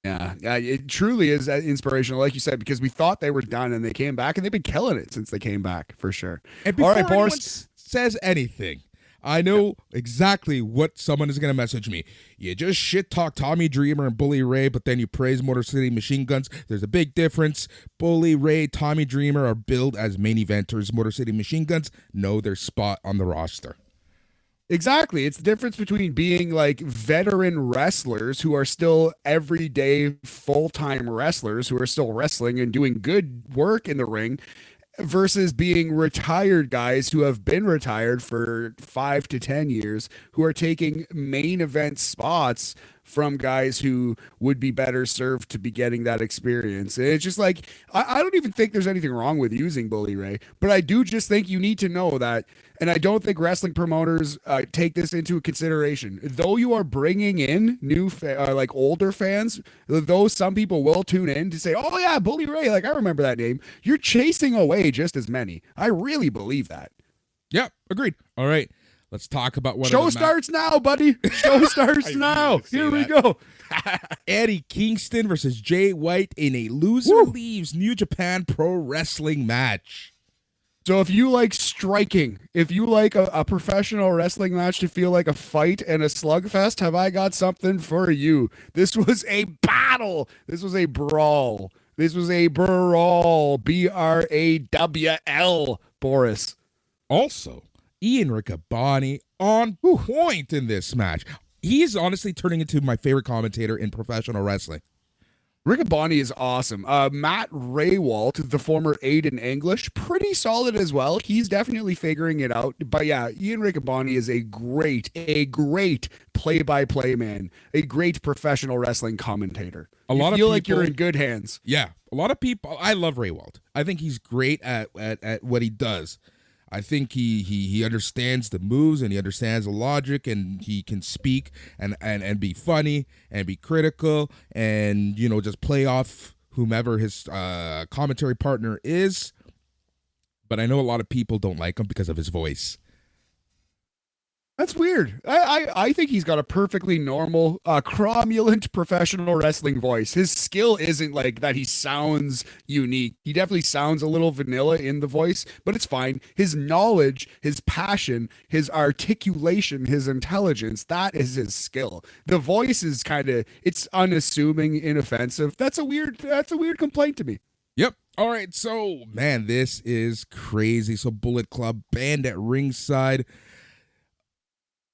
Yeah, it truly is inspirational, like you said, because we thought they were done, and they came back, and they've been killing it since they came back, for sure.
And before anyone Boris says anything, I know exactly what someone is going to message me. You just shit-talk Tommy Dreamer and Bully Ray, but then you praise Motor City Machine Guns. There's a big difference. Bully Ray, Tommy Dreamer are billed as main eventers. Motor City Machine Guns know their spot on the roster.
Exactly. It's the difference between being like veteran wrestlers who are still everyday full-time wrestlers who are still wrestling and doing good work in the ring versus being retired guys who have been retired for 5 to 10 years who are taking main event spots from guys who would be better served to be getting that experience. And it's just like, I don't even think there's anything wrong with using Bully Ray, but I do just think you need to know that. And I don't think wrestling promoters take this into consideration. Though you are bringing in new, like older fans, though some people will tune in to say, oh yeah, Bully Ray, like I remember that name. You're chasing away just as many. I really believe that.
Yeah, agreed. All right. Let's talk about what
show starts now, buddy. Show starts now. Here we go.
Eddie Kingston versus Jay White in a loser leaves New Japan Pro Wrestling match.
So if you like striking, if you like a professional wrestling match to feel like a fight and a slugfest, have I got something for you? This was a battle. This was a brawl. This was a brawl. BRAWL, Boris.
Also, Ian Riccaboni on point in this match. He is honestly turning into my favorite commentator in professional wrestling.
Riccaboni is awesome. Matt Raywalt, the former Aiden English, pretty solid as well. He's definitely figuring it out. But yeah, Ian Riccaboni is a great play-by-play man, a great professional wrestling commentator. You feel like you're in good hands.
Yeah, a lot of people. I love Raywalt. I think he's great at what he does. I think he understands the moves and he understands the logic and he can speak and be funny and be critical and, just play off whomever his commentary partner is. But I know a lot of people don't like him because of his voice.
That's weird. I think he's got a perfectly normal, cromulent professional wrestling voice. His skill isn't like that he sounds unique. He definitely sounds a little vanilla in the voice, but it's fine. His knowledge, his passion, his articulation, his intelligence, that is his skill. The voice is it's unassuming, inoffensive. That's a weird complaint to me.
Yep. All right. So, man, this is crazy. So Bullet Club banned at ringside.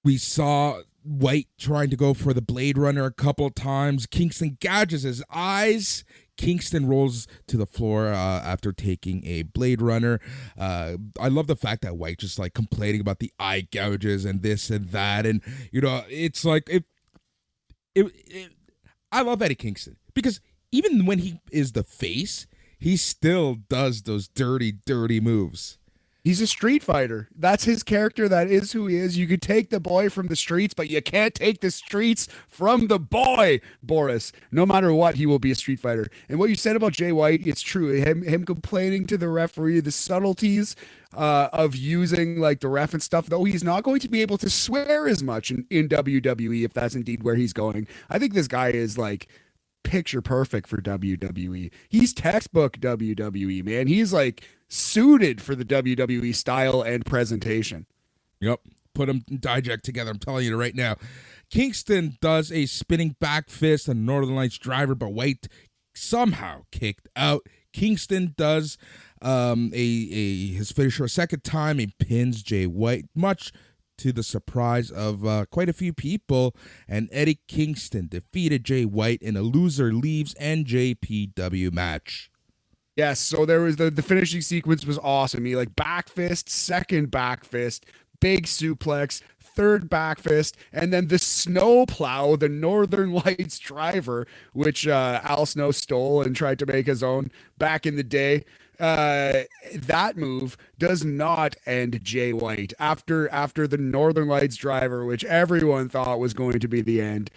We saw White trying to go for the Blade Runner a couple of times. Kingston gouges his eyes. Kingston rolls to the floor after taking a Blade Runner. I love the fact that White just like complaining about the eye gouges and this and that. And, it's like, I love Eddie Kingston because even when he is the face, he still does those dirty, dirty moves.
He's a street fighter. That's his character. That is who he is. You could take the boy from the streets, but you can't take the streets from the boy, Boris. No matter what, he will be a street fighter. And what you said about Jay White, it's true. Him complaining to the referee, the subtleties of using like the ref and stuff, though he's not going to be able to swear as much in WWE if that's indeed where he's going. I think this guy is like picture perfect for WWE. He's textbook WWE, man. He's like suited for the WWE style and presentation.
Yep. Put them in Dijak together. I'm telling you right now. Kingston does a spinning back fist on Northern Lights driver, but White somehow kicked out. Kingston does his finisher a second time. He pins Jay White, much to the surprise of quite a few people, and Eddie Kingston defeated Jay White in a loser leaves NJPW match.
Yes, so there was the finishing sequence was awesome. He like back fist, second back fist, big suplex, third back fist, and then the snow plow, the Northern Lights driver, which Al Snow stole and tried to make his own back in the day. That move does not end Jay White after the Northern Lights driver, which everyone thought was going to be the end.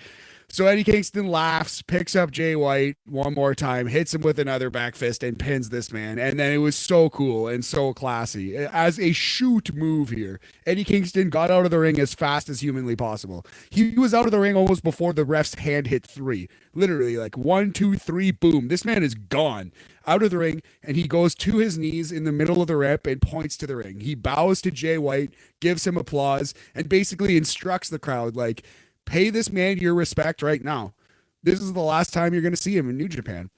So Eddie Kingston laughs, picks up Jay White one more time, hits him with another back fist, and pins this man. And then it was so cool and so classy. As a shoot move here, Eddie Kingston got out of the ring as fast as humanly possible. He was out of the ring almost before the ref's hand hit 3. Literally, like 1, 2, 3, boom. This man is gone. Out of the ring, and he goes to his knees in the middle of the ramp and points to the ring. He bows to Jay White, gives him applause, and basically instructs the crowd, like, pay this man your respect right now. This is the last time you're going to see him in New Japan.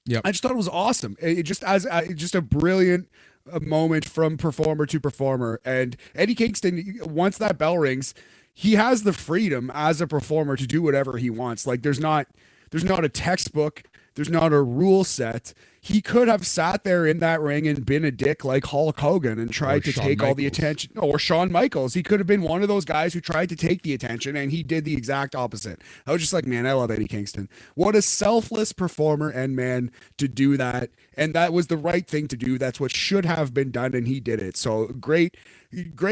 Yeah,
I just thought it was awesome. It just a brilliant moment from performer to performer. And Eddie Kingston, once that bell rings, he has the freedom as a performer to do whatever he wants. Like there's not a textbook. There's not a rule set. he could have sat there in that ring and been a dick like Hulk Hogan and tried to take all the attention. Or Shawn Michaels. He could have been one of those guys who tried to take the attention, and he did the exact opposite. I was just like, man, I love Eddie Kingston. What a selfless performer and man to do that. And that was the right thing to do. That's what should have been done, and he did it. So great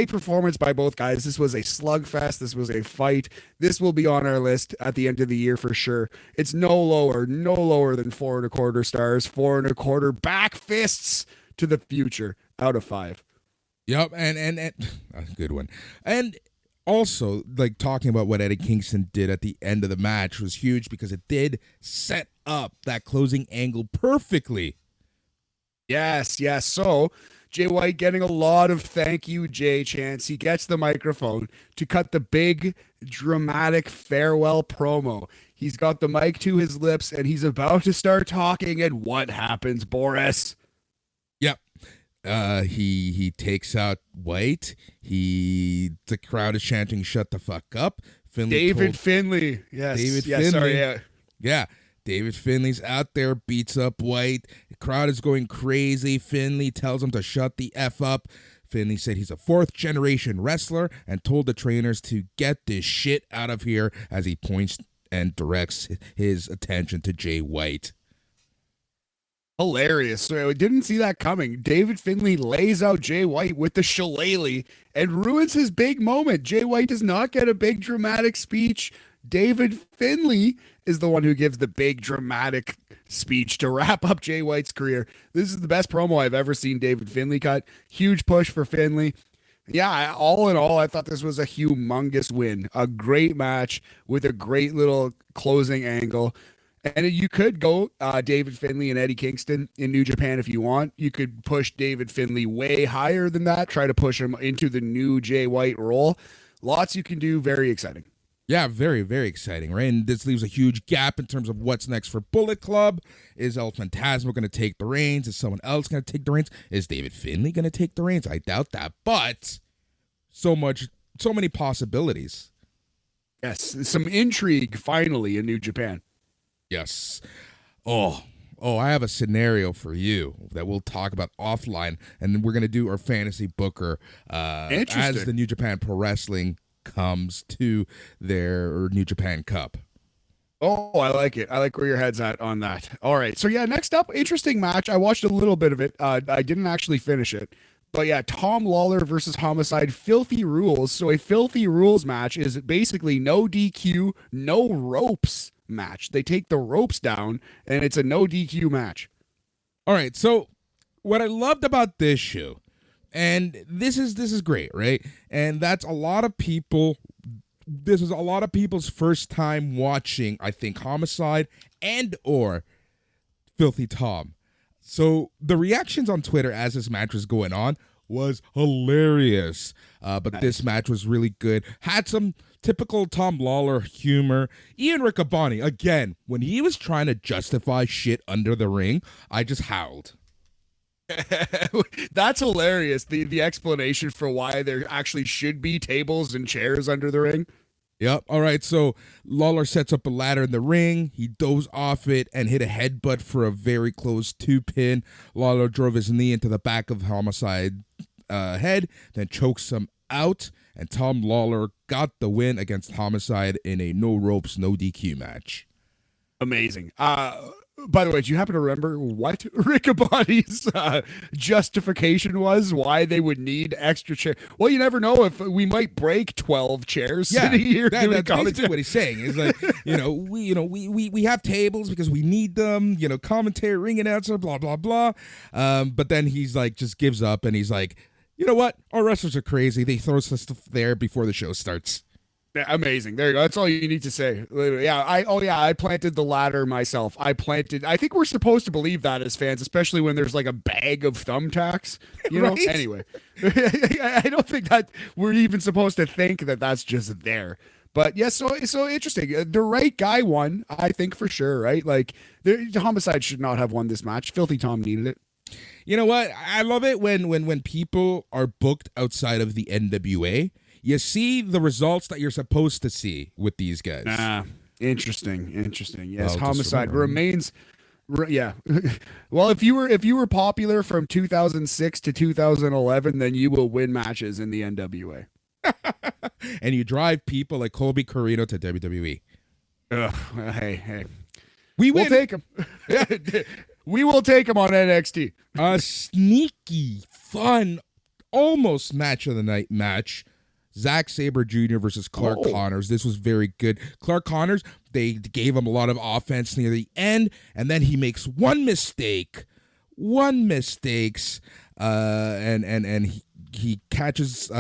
performance by both guys. This was a slugfest. This was a fight. This will be on our list at the end of the year for sure. It's no lower than 4.25 stars, 4.25 back fists to the future out of 5.
Yep, and a good one. And also, like, talking about what Eddie Kingston did at the end of the match was huge because it did set up that closing angle perfectly.
Yes. So Jay White getting a lot of thank you, Jay chants. He gets the microphone to cut the big, dramatic farewell promo. He's got the mic to his lips, and he's about to start talking, and what happens, Boris?
Yep. He takes out White. The crowd is chanting, "Shut the fuck up."
David Finlay. Yes.
Finlay.
Sorry,
yeah. David Finlay's out there, beats up White. The crowd is going crazy. Finlay tells him to shut the F up. Finlay said he's a 4th-generation wrestler and told the trainers to get this shit out of here as he points and directs his attention to Jay White.
Hilarious. So I didn't see that coming. David Finlay lays out Jay White with the shillelagh and ruins his big moment. Jay White does not get a big dramatic speech. David Finlay is the one who gives the big dramatic speech to wrap up Jay White's career. This is the best promo I've ever seen David Finlay cut. Huge push for Finlay. Yeah, all in all, I thought this was a humongous win. A great match with a great little closing angle. And you could go David Finlay and Eddie Kingston in New Japan if you want. You could push David Finlay way higher than that, try to push him into the new Jay White role. Lots you can do. Very exciting.
Yeah, very, very exciting, right? And this leaves a huge gap in terms of what's next for Bullet Club. Is El Phantasmo going to take the reins? Is someone else going to take the reins? Is David Finlay going to take the reins? I doubt that, but so many possibilities.
Yes, some intrigue finally in New Japan.
Yes. Oh, I have a scenario for you that we'll talk about offline, and then we're going to do our fantasy booker as the New Japan Pro Wrestling comes to their New Japan Cup.
Oh, I like it. I like where your head's at on that. All right. So, yeah, next up, interesting match. I watched a little bit of it. I didn't actually finish it. But, yeah, Tom Lawler versus Homicide, Filthy Rules. So a Filthy Rules match is basically no DQ, no ropes match. They take the ropes down, and it's a no DQ match.
All right. So what I loved about this show, and this is great, right? And that's a lot of people. This is a lot of people's first time watching, I think, Homicide and or Filthy Tom. So the reactions on Twitter as this match was going on was hilarious. But nice. This match was really good. Had some typical Tom Lawler humor. Ian Riccaboni, again, when he was trying to justify shit under the ring, I just howled.
That's hilarious. The explanation for why there actually should be tables and chairs under the ring.
Yep. All right. So Lawler sets up a ladder in the ring. He dove off it and hit a headbutt for a very close 2-pin. Lawler drove his knee into the back of Homicide head, then chokes him out. And Tom Lawler got the win against Homicide in a no ropes, no DQ match.
Amazing. By the way, do you happen to remember what Riccaboni's justification was? Why they would need extra chairs? Well, you never know if we might break 12 chairs sitting here.
That's basically what he's saying. Is like, we have tables because we need them. Commentary, ring announcer, blah blah blah. But then he's like, just gives up, and he's like, you know what? Our wrestlers are crazy. They throw stuff there before the show starts.
Amazing. There you go. That's all you need to say. Yeah. I planted the ladder myself. I think we're supposed to believe that as fans, especially when there's like a bag of thumbtacks,
right?
Anyway, I don't think that we're even supposed to think that that's just there. But yes, so interesting. The right guy won, I think, for sure, right? Like the Homicide should not have won this match. Filthy Tom needed it.
You know what? I love it when people are booked outside of the NWA. You see the results that you're supposed to see with these guys.
Interesting. Yes, Homicide remains Yeah. Well, if you were popular from 2006 to 2011, then you will win matches in the NWA.
And you drive people like Colby Corino to WWE.
Ugh, hey.
We'll
We'll take him. We will take him on NXT.
A sneaky, fun, almost match of the night match. Zack Sabre Jr. versus Clark Connors. This was very good. Clark Connors, they gave him a lot of offense near the end, and then he makes one mistake, and he catches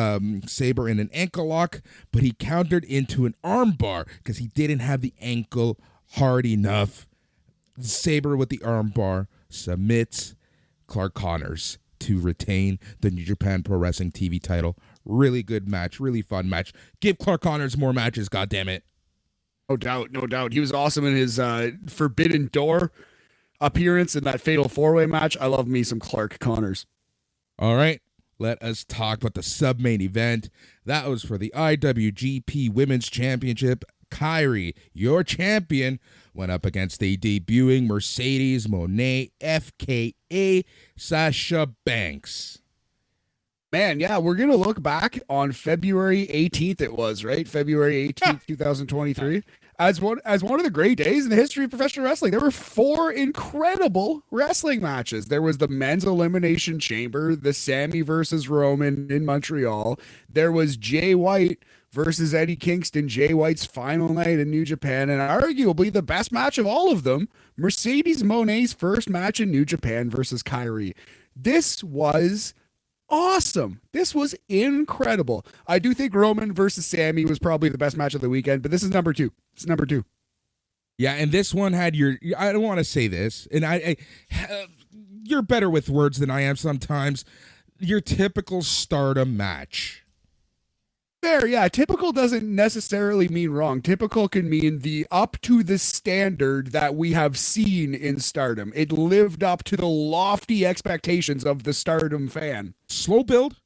Sabre in an ankle lock, but he countered into an arm bar because he didn't have the ankle hard enough. Sabre with the arm bar submits Clark Connors to retain the New Japan Pro Wrestling TV title. Really good match, really fun match. Give Clark Connors more matches, goddammit.
No doubt. He was awesome in his Forbidden Door appearance in that Fatal 4-Way match. I love me some Clark Connors.
All right, let us talk about the sub-main event. That was for the IWGP Women's Championship. Kairi, your champion, went up against a debuting Mercedes Moné, FKA Sasha Banks.
Man, yeah, we're going to look back on February 18th, it was, right? February 18th, 2023, as one of the great days in the history of professional wrestling. There were 4 incredible wrestling matches. There was the men's Elimination Chamber, the Sammy versus Roman in Montreal. There was Jay White versus Eddie Kingston, Jay White's final night in New Japan, and arguably the best match of all of them, Mercedes Moné's first match in New Japan versus Kairi. This was awesome. This was incredible. I do think Roman versus Sammy was probably the best match of the weekend, but this is number 2. It's number 2.
Yeah, and this one had I don't want to say this, and I you're better with words than I am sometimes. Your typical Stardom match.
Fair, yeah. Typical doesn't necessarily mean wrong. Typical can mean the up to the standard that we have seen in Stardom. It lived up to the lofty expectations of the Stardom fan.
Slow build,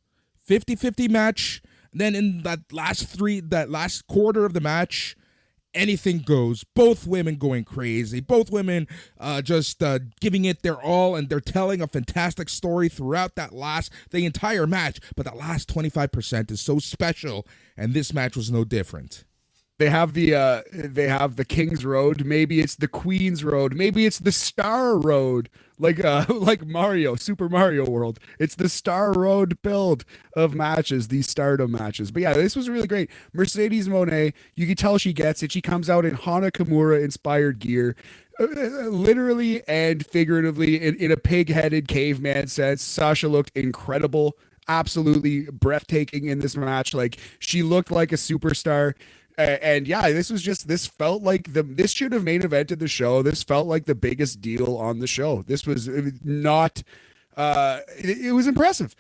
50-50 match. Then in that last quarter of the match, anything goes. Both women going crazy. Both women just giving it their all, and they're telling a fantastic story throughout the entire match. But that last 25% is so special, and this match was no different.
They have the King's Road. Maybe it's the Queen's Road. Maybe it's the Star Road, like Mario, Super Mario World. It's the Star Road build of matches, these Stardom matches. But yeah, this was really great. Mercedes Moné, you can tell she gets it. She comes out in Hana Kimura inspired gear, literally and figuratively in a pig-headed caveman sense. Sasha looked incredible, absolutely breathtaking in this match. Like, she looked like a superstar. And yeah, this felt like this should have main evented the show. This felt like the biggest deal on the show. This was not, it was impressive.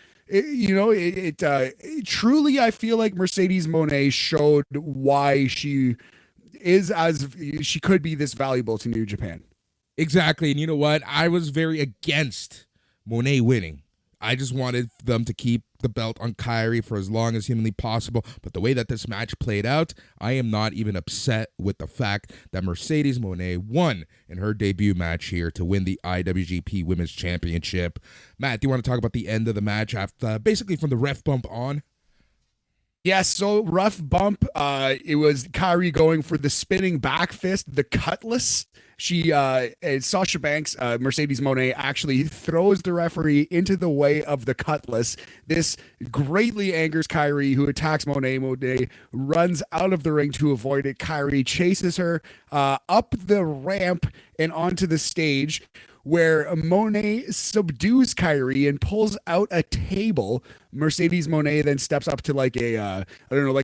Truly, I feel like Mercedes Moné showed why she could be this valuable to New Japan.
Exactly. And you know what? I was very against Moné winning. I just wanted them to keep the belt on Kairi for as long as humanly possible. But the way that this match played out, I am not even upset with the fact that Mercedes Moné won in her debut match here to win the IWGP Women's Championship. Matt, do you want to talk about the end of the match after, basically from the ref bump on?
Yes, so rough bump. It was Kairi going for the spinning back fist, the cutlass. Sasha Banks, Mercedes Moné, actually throws the referee into the way of the cutlass. This greatly angers Kairi, who attacks Moné. Moné runs out of the ring to avoid it. Kairi chases her up the ramp and onto the stage, where Moné subdues Kairi and pulls out a table. Mercedes Moné then steps up to like a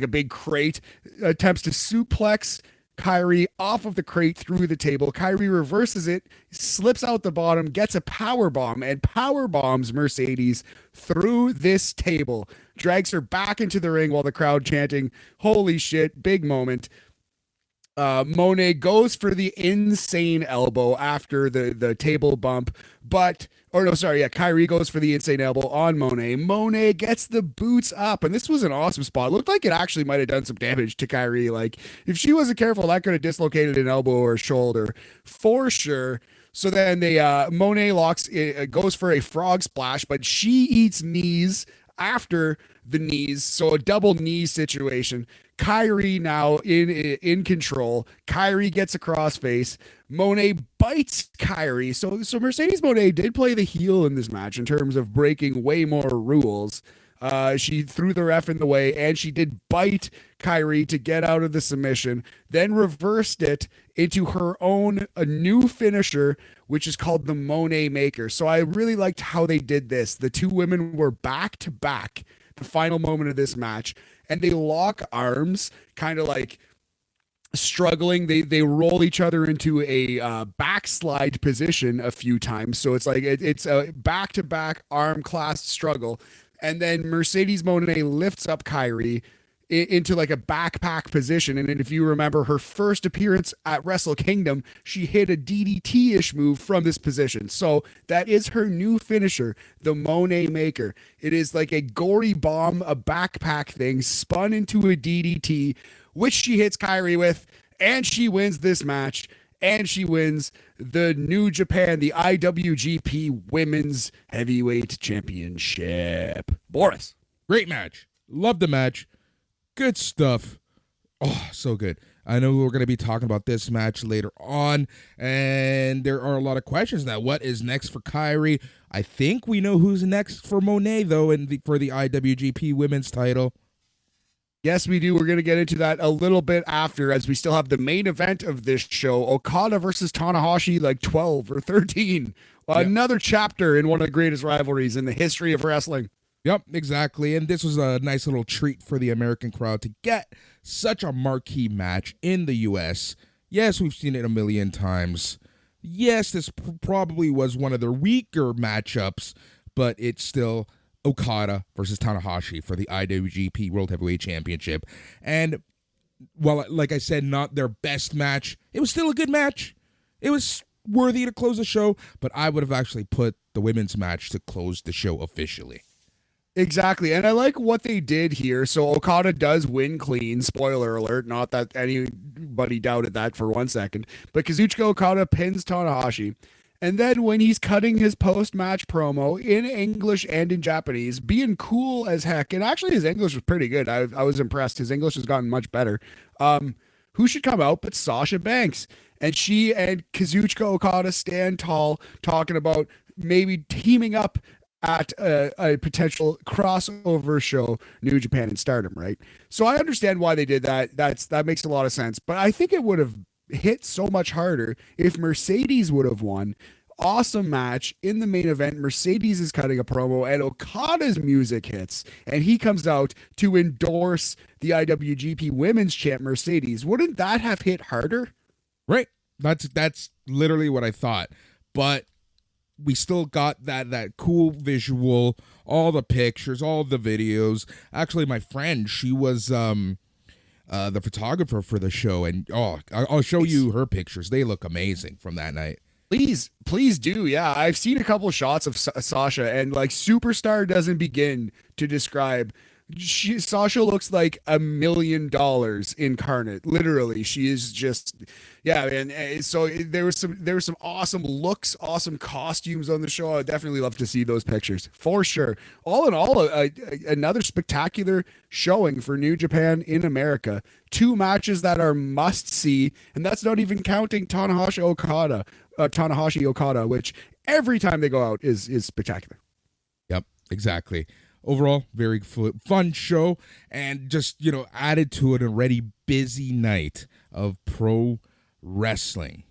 big crate, attempts to suplex Kairi off of the crate through the table. Kairi reverses it, slips out the bottom, gets a power bomb, and power bombs Mercedes through this table. Drags her back into the ring while the crowd chanting, "Holy shit, big moment." Moné goes for the insane elbow after the table bump, Kyrie goes for the insane elbow on Moné. Moné gets the boots up, and this was an awesome spot. It looked like it actually might have done some damage to Kyrie. Like, if she wasn't careful, that could have dislocated an elbow or a shoulder for sure. So then Moné goes for a frog splash, but she eats knees after the knees, so a double knee situation. Kyrie now in control. Kyrie gets a crossface. Moné bites Kyrie. So Mercedes Moné did play the heel in this match in terms of breaking way more rules. She threw the ref in the way, and she did bite Kyrie to get out of the submission, then reversed it into her own a new finisher, which is called the Moné Maker. So I really liked how they did this. The two women were back to back the final moment of this match, and they lock arms, kind of like struggling. They roll each other into a backslide position a few times. So it's like it's a back-to-back arm clasp struggle. And then Mercedes Moné lifts up Kyrie into like a backpack position. And if you remember her first appearance at Wrestle Kingdom, she hit a DDT-ish move from this position. So that is her new finisher, the Moné Maker. It is like a gory bomb, a backpack thing spun into a DDT, which she hits Kyrie with, and she wins this match. And she wins the New Japan, the IWGP Women's Heavyweight Championship. Boris.
Great match. Love the match. Good stuff. Oh, so good. I know we're going to be talking about this match later on, and there are a lot of questions now. What is next for Kyrie? I think we know who's next for Moné, though, for the IWGP Women's title.
Yes, we do. We're going to get into that a little bit after, as we still have the main event of this show, Okada versus Tanahashi, like 12 or 13. Another chapter in one of the greatest rivalries in the history of wrestling.
Yep, exactly. And this was a nice little treat for the American crowd to get such a marquee match in the U.S. Yes, we've seen it a million times. Yes, this probably was one of the weaker matchups, but it's still Okada versus Tanahashi for the IWGP World Heavyweight Championship. And while, like I said, not their best match, it was still a good match. It was worthy to close the show, but I would have actually put the women's match to close the show officially.
Exactly. And I like what they did here. So Okada does win clean. Spoiler alert. Not that anybody doubted that for 1 second. But Kazuchika Okada pins Tanahashi. And then when he's cutting his post-match promo in English and in Japanese, being cool as heck, and actually his English was pretty good. I was impressed. His English has gotten much better. Who should come out but Sasha Banks? And she and Kazuchika Okada stand tall, talking about maybe teaming up at a potential crossover show, New Japan and Stardom, right? So I understand why they did that. That makes a lot of sense. But I think it would have hit so much harder if Mercedes would have won. Awesome match in the main event. Mercedes is cutting a promo, and Okada's music hits, and he comes out to endorse the IWGP Women's Champ Mercedes. Wouldn't that have hit harder?
Right. That's literally what I thought. But we still got that cool visual, all the pictures, all the videos. Actually, my friend, she was the photographer for the show, and I'll show you her pictures. They look amazing from that night.
Please do. Yeah, I've seen a couple shots of Sasha, and like superstar doesn't begin to describe. Sasha looks like $1 million incarnate. Literally, she is just, yeah. And so there was some awesome looks, awesome costumes on the show. I'd definitely love to see those pictures for sure. All in all, another spectacular showing for New Japan in America. 2 matches that are must see, and that's not even counting Tanahashi Okada, which every time they go out is spectacular.
Yep, exactly. Overall, very fun show, and just, added to an already busy night of pro wrestling.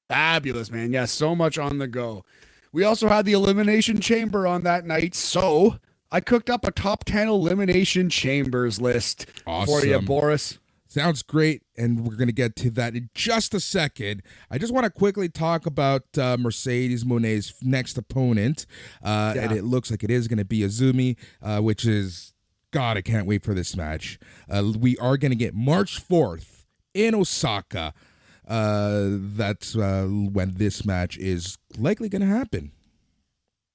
Fabulous, man. Yeah, so much on the go. We also had the Elimination Chamber on that night, so I cooked up a top 10 Elimination Chambers list for you, Boris.
Sounds great, and we're going to get to that in just a second. I just want to quickly talk about Mercedes Moné's next opponent, and it looks like it is going to be Azumi, which is, God, I can't wait for this match. We are going to get March 4th in Osaka. That's when this match is likely going to happen.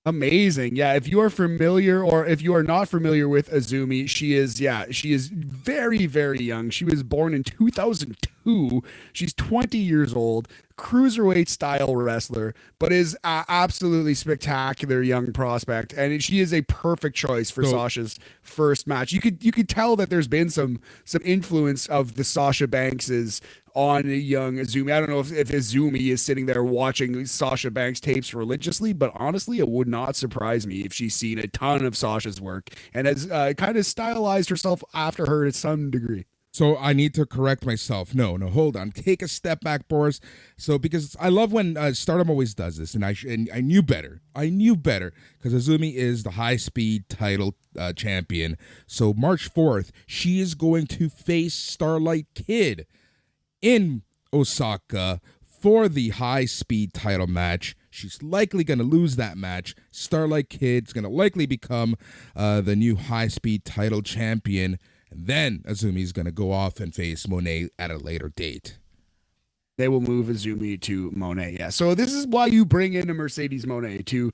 Amazing. Yeah, if you are familiar or if you are not familiar with Azumi, she is very, very young. She was born in 2002. She's 20 years old, cruiserweight style wrestler, but is absolutely spectacular young prospect. And she is a perfect choice for Sasha's first match. You could tell that there's been some influence of the Sasha Banks's on young Azumi. I don't know if Azumi is sitting there watching Sasha Banks tapes religiously, but honestly, it would not surprise me if she's seen a ton of Sasha's work and has kind of stylized herself after her to some degree.
So I need to correct myself. No, hold on. Take a step back, Boris. So because I love when Stardom always does this, and I knew better. I knew better because Azumi is the high-speed title champion. So March 4th, she is going to face Starlight Kid in Osaka for the high-speed title match. She's likely going to lose that match. Starlight Kid's going to likely become the new high-speed title champion. And then Azumi's going to go off and face Moné at a later date.
They will move Azumi to Moné. Yeah. So this is why you bring in a Mercedes Moné, to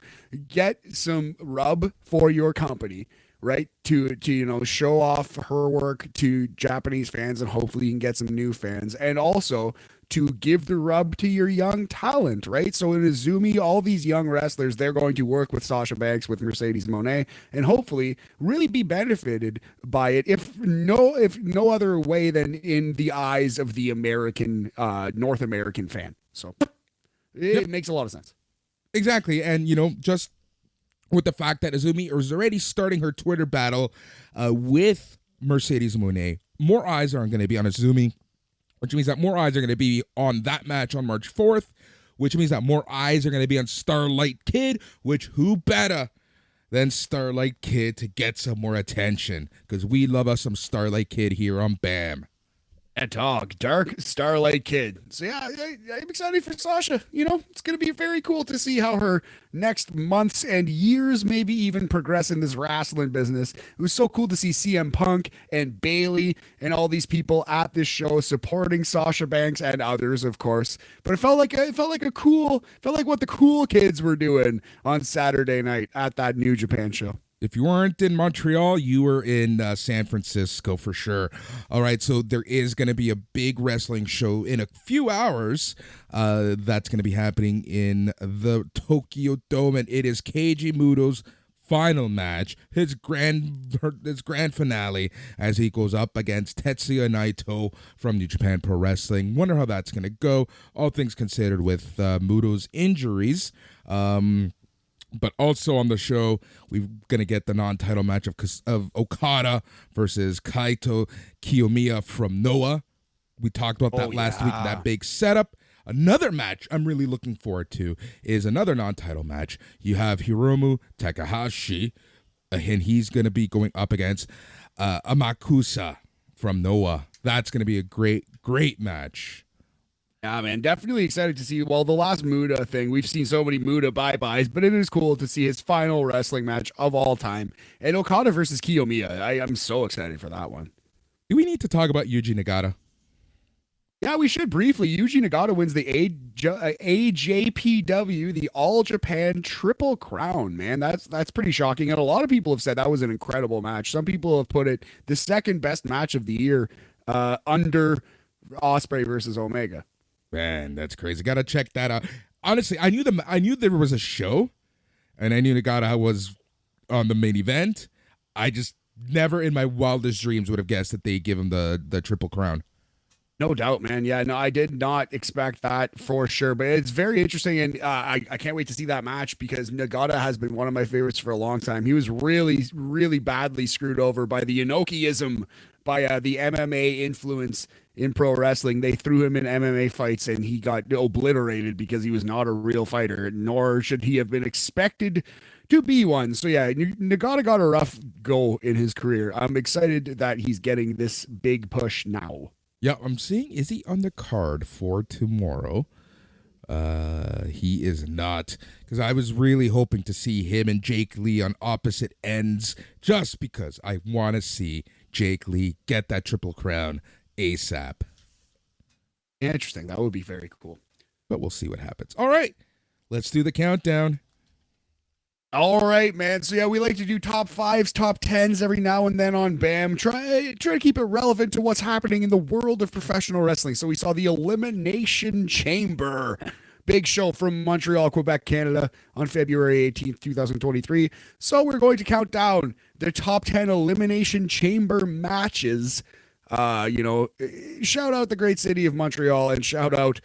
get some rub for your company, right? To show off her work to Japanese fans, and hopefully you can get some new fans, and also to give the rub to your young talent, right? So in Azumi, all these young wrestlers, they're going to work with Sasha Banks, with Mercedes Moné, and hopefully really be benefited by it, if no other way than in the eyes of the American, North American fan. So it makes a lot of sense.
Exactly. And, just with the fact that Azumi is already starting her Twitter battle with Mercedes Moné, more eyes are going to be on Azumi, which means that more eyes are going to be on that match on March 4th, which means that more eyes are going to be on Starlight Kid, which who better than Starlight Kid to get some more attention? Because we love us some Starlight Kid here on BAM.
A dog, Dark Starlight Kid. So yeah, I'm excited for Sasha. It's going to be very cool to see how her next months and years, maybe even progress in this wrestling business. It was so cool to see CM Punk and Bayley and all these people at this show supporting Sasha Banks and others, of course. But it felt like what the cool kids were doing on Saturday night at that New Japan show.
If you weren't in Montreal, you were in San Francisco for sure. All right, so there is going to be a big wrestling show in a few hours that's going to be happening in the Tokyo Dome, and it is Keiji Muto's final match, his grand finale, as he goes up against Tetsuya Naito from New Japan Pro Wrestling. Wonder how that's going to go, all things considered with Muto's injuries. But also on the show, we're going to get the non-title match of Okada versus Kaito Kiyomiya from Noah. We talked about that last week, that big setup. Another match I'm really looking forward to is another non-title match. You have Hiromu Takahashi, and he's going to be going up against Amakusa from Noah. That's going to be a great, great match.
Yeah, man, definitely excited to see. Well, the last Muda thing, we've seen so many Muda bye-byes, but it is cool to see his final wrestling match of all time. And Okada versus Kiyomiya. I'm so excited for that one.
Do we need to talk about Yuji Nagata?
Yeah, we should briefly. Yuji Nagata wins the AJPW, the All Japan Triple Crown, man. That's pretty shocking. And a lot of people have said that was an incredible match. Some people have put it the second best match of the year under Ospreay versus Omega.
Man, that's crazy. Gotta check that out. Honestly, I knew there was a show, and I knew Nagata was on the main event. I just never in my wildest dreams would have guessed that they give him the Triple Crown.
No doubt, man. Yeah, no, I did not expect that for sure, but it's very interesting, and I can't wait to see that match because Nagata has been one of my favorites for a long time. He was really, really badly screwed over by the Inokiism, by the MMA influence in pro wrestling. They threw him in MMA fights, and he got obliterated because he was not a real fighter, nor should he have been expected to be one. So yeah, Nagata got a rough go in his career. I'm excited that he's getting this big push now.
Yeah, I'm seeing, is he on the card for tomorrow? He is not, because I was really hoping to see him and Jake Lee on opposite ends, just because I want to see Jake Lee get that Triple Crown ASAP.
Interesting. That would be very cool.
But we'll see what happens. All right, let's do the countdown.
All right, man. So yeah, we like to do top 5s, top 10s every now and then on BAM. Try to keep it relevant to what's happening in the world of professional wrestling. So we saw the Elimination Chamber. Big show from Montreal, Quebec, Canada on February 18th, 2023. So we're going to count down the top 10 Elimination Chamber matches. Shout out the great city of Montreal and shout out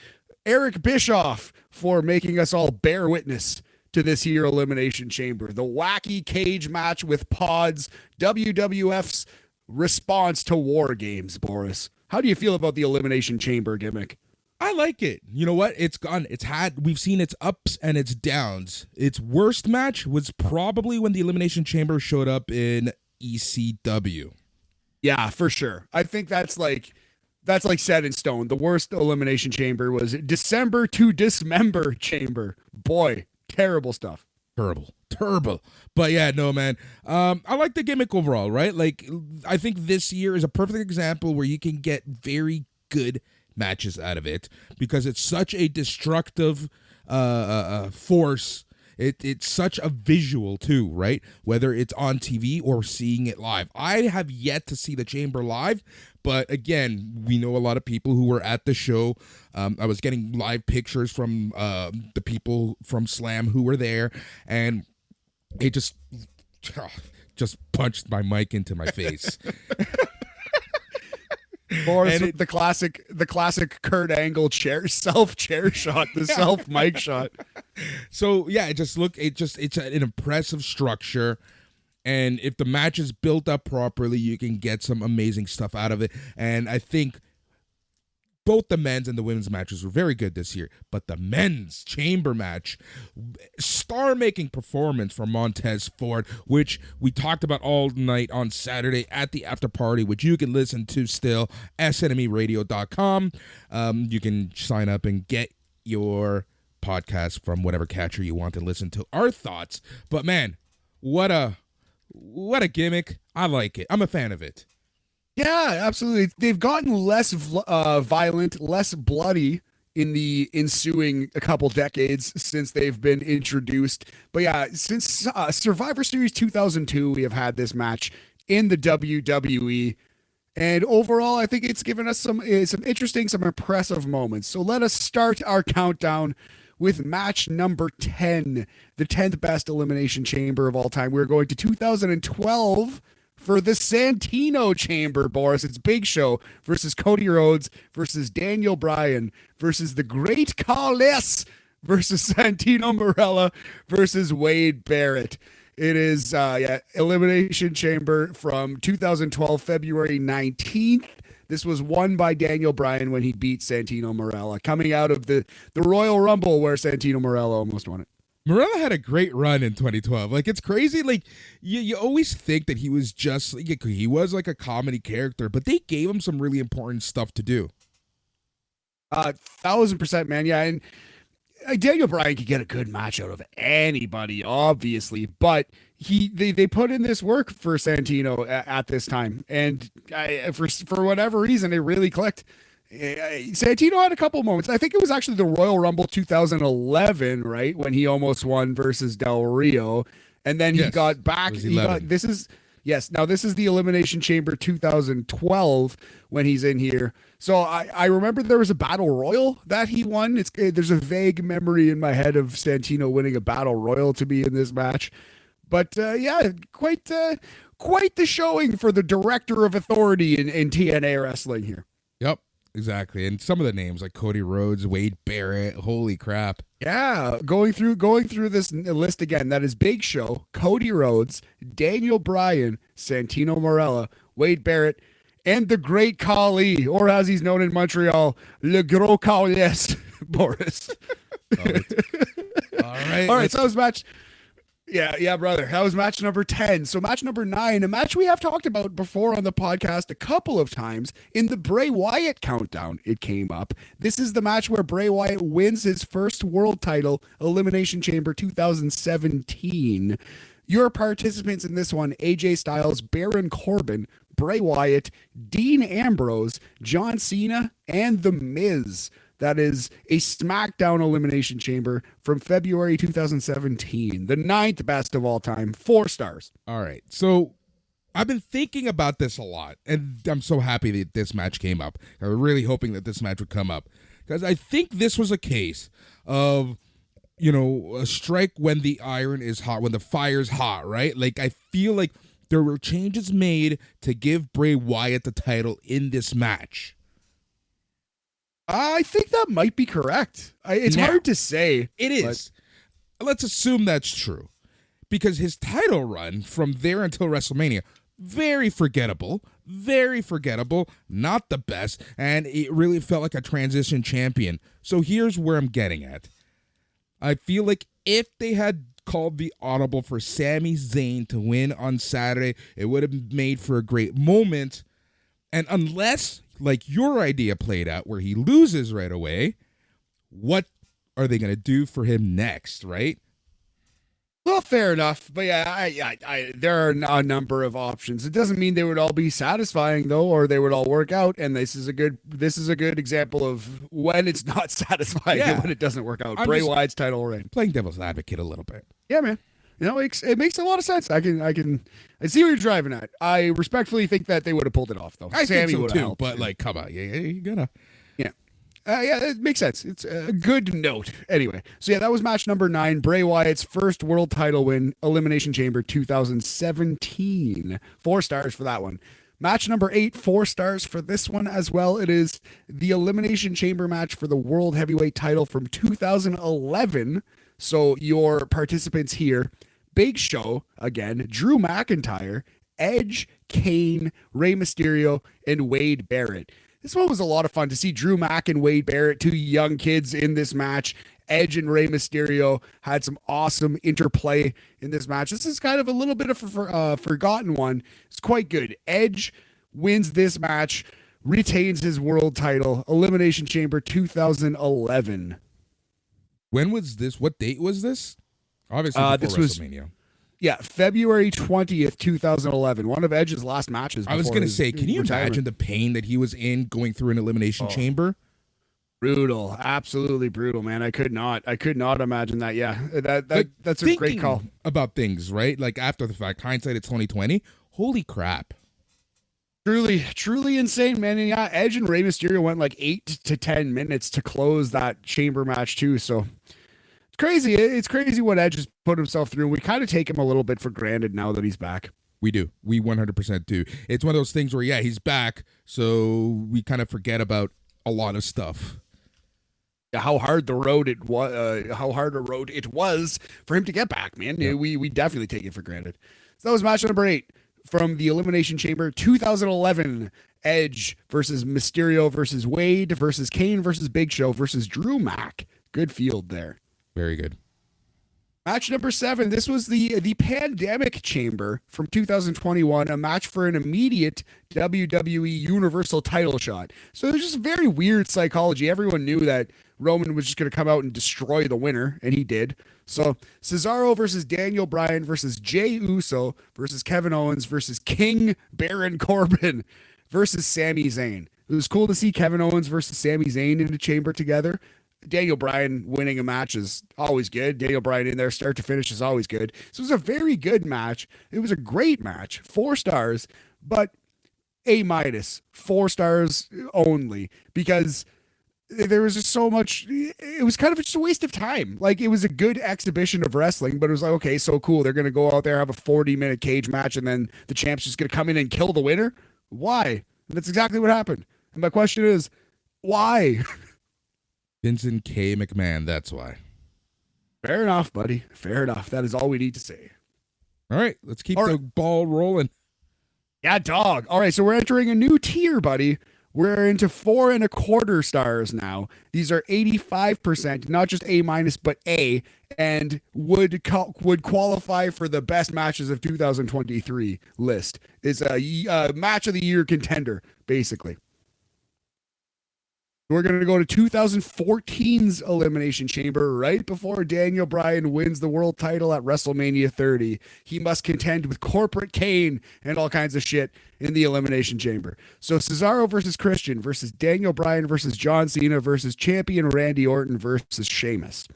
Eric Bischoff for making us all bear witness to this here Elimination Chamber. The wacky cage match with pods, WWF's response to War Games, Boris. How do you feel about the Elimination Chamber gimmick?
I like it. You know what? We've seen its ups and its downs. Its worst match was probably when the Elimination Chamber showed up in ECW.
Yeah, for sure. I think that's like set in stone. The worst Elimination Chamber was December to Dismember Chamber. Boy, terrible stuff. Terrible.
But yeah, no, man. I like the gimmick overall, right? Like, I think this year is a perfect example where you can get very good matches out of it because it's such a destructive force. It's such a visual too, right? Whether it's on TV or seeing it live. I have yet to see the Chamber live, but again, we know a lot of people who were at the show. I was getting live pictures from the people from Slam who were there, and it just punched my mic into my face.
Boris, the classic Kurt Angle self chair shot, the self mic shot.
So yeah, it's an impressive structure, and if the match is built up properly, you can get some amazing stuff out of it. And I think both the men's and the women's matches were very good this year, but the men's chamber match, star-making performance from Montez Ford, which we talked about all night on Saturday at the after party, which you can listen to still, snmeradio.com. You can sign up and get your podcast from whatever catcher you want to listen to our thoughts. But man, what a gimmick. I like it. I'm a fan of it.
Yeah, absolutely. They've gotten less violent, less bloody in the ensuing a couple decades since they've been introduced. But yeah, since Survivor Series 2002, we have had this match in the WWE. And overall, I think it's given us some interesting, some impressive moments. So let us start our countdown with match number 10, the 10th best Elimination Chamber of all time. We're going to 2012 for the Santino Chamber, Boris. It's Big Show versus Cody Rhodes versus Daniel Bryan versus the Great Khali versus Santino Marella versus Wade Barrett. It is Elimination Chamber from 2012, February 19th. This was won by Daniel Bryan when he beat Santino Marella, coming out of the Royal Rumble where Santino Marella almost won it.
Marella had a great run in 2012. Like, it's crazy. Like, you always think that he was just, like, he was like a comedy character, but they gave him some really important stuff to do.
1,000%, man. Yeah, and Daniel Bryan could get a good match out of anybody, obviously, but they put in this work for Santino at this time, and for whatever reason, it really clicked. Santino had a couple moments. I think it was actually the Royal Rumble 2011, right, when he almost won versus Del Rio, and then he got back. This is the Elimination Chamber 2012 when he's in here. So I remember there was a Battle Royal that he won. There's a vague memory in my head of Santino winning a Battle Royal to be in this match, but quite the showing for the Director of Authority in TNA wrestling here.
Yep. Exactly. And some of the names like Cody Rhodes, Wade Barrett, holy crap.
Yeah, going through this list again, that is Big Show, Cody Rhodes, Daniel Bryan, Santino Marella, Wade Barrett, and the Great Khali, or as he's known in Montreal, Le Gros Khali, Boris. All right. So that was match. Yeah, brother. That was match number 10. So match number 9, a match we have talked about before on the podcast a couple of times. In the Bray Wyatt countdown, it came up. This is the match where Bray Wyatt wins his first world title, Elimination Chamber 2017. Your participants in this one, AJ Styles, Baron Corbin, Bray Wyatt, Dean Ambrose, John Cena, and The Miz. That is a SmackDown Elimination Chamber from February 2017. The 9th best of all time. 4 stars.
All right. So I've been thinking about this a lot, and I'm so happy that this match came up. I was really hoping that this match would come up because I think this was a case of, a strike when the iron is hot, when the fire's hot, right? Like, I feel like there were changes made to give Bray Wyatt the title in this match.
I think that might be correct. It's hard to say.
It is. Let's assume that's true. Because his title run from there until WrestleMania, very forgettable, not the best, and it really felt like a transition champion. So here's where I'm getting at. I feel like if they had called the audible for Sami Zayn to win on Saturday, it would have made for a great moment. And unless, like your idea played out, where he loses right away, what are they going to do for him next, right?
Well, fair enough. But yeah, there are a number of options. It doesn't mean they would all be satisfying, though, or they would all work out. And this is a good example of when it's not satisfying and when it doesn't work out. Bray Wyatt's title reign.
Playing devil's advocate a little bit.
Yeah, man. It makes a lot of sense. I see what you're driving at. I respectfully think that they would have pulled it off, though.
I
Sammy
think so too,
helped.
but like, come on, you gotta.
Yeah, it makes sense. It's a good note. Anyway, so yeah, that was match number 9. Bray Wyatt's first world title win, Elimination Chamber 2017. 4 stars for that one. Match number 8, 4 stars for this one as well. It is the Elimination Chamber match for the World Heavyweight title from 2011. So your participants here, Big Show, again, Drew McIntyre, Edge, Kane, Rey Mysterio, and Wade Barrett. This one was a lot of fun to see Drew Mack and Wade Barrett, 2 young kids in this match. Edge and Rey Mysterio had some awesome interplay in this match. This is kind of a little bit of a forgotten one. It's quite good. Edge wins this match, retains his world title, Elimination Chamber 2011.
When was this? What date was this? Obviously before
this
WrestleMania.
Yeah, February 20th, 2011. One of Edge's last matches.
I was going to say, can you imagine the pain that he was in going through an elimination chamber?
Brutal. Absolutely brutal, man. I could not imagine that. Yeah, that's a great call.
About things, right? Like after the fact, hindsight, it's 2020. Holy crap.
Truly insane, man. And yeah, Edge and Rey Mysterio went like 8 to 10 minutes to close that chamber match too. So it's crazy. It's crazy what Edge has put himself through. We kind of take him a little bit for granted now that he's back.
We do. We 100% do. It's one of those things where, yeah, he's back, so we kind of forget about a lot of stuff.
How hard a road it was for him to get back, man. Yeah. We definitely take it for granted. So that was match number 8 from the Elimination Chamber 2011. Edge versus Mysterio versus Wade versus Kane versus Big Show versus Drew Mack. Good field there.
Very good.
Match number 7. This was the Pandemic Chamber from 2021, a match for an immediate WWE Universal title shot. So there's just very weird psychology. Everyone knew that Roman was just going to come out and destroy the winner, and he did. So Cesaro versus Daniel Bryan versus Jey Uso versus Kevin Owens versus King Baron Corbin versus Sami Zayn. It was cool to see Kevin Owens versus Sami Zayn in the chamber together. Daniel Bryan winning a match is always good. Daniel Bryan in there start to finish is always good. So it was a very good match. It was a great match. 4 stars, but A-, 4 stars only, because there was just so much. It was kind of just a waste of time. Like, it was a good exhibition of wrestling, but it was like, okay, so cool. They're going to go out there, have a 40-minute cage match, and then the champ's just going to come in and kill the winner? Why? And that's exactly what happened. And my question is, why?
Vincent K. McMahon, that's why.
Fair enough, buddy. Fair enough. That is all we need to say.
All right, let's keep the ball rolling.
Yeah, dog. All right, so we're entering a new tier, buddy. We're into 4.25 stars now. These are 85%, not just A-, but A, and would qualify for the best matches of 2023 list. It's a match of the year contender, basically. We're going to go to 2014's Elimination Chamber right before Daniel Bryan wins the world title at WrestleMania 30. He must contend with Corporate Kane and all kinds of shit in the Elimination Chamber. So Cesaro versus Christian versus Daniel Bryan versus John Cena versus champion Randy Orton versus Sheamus.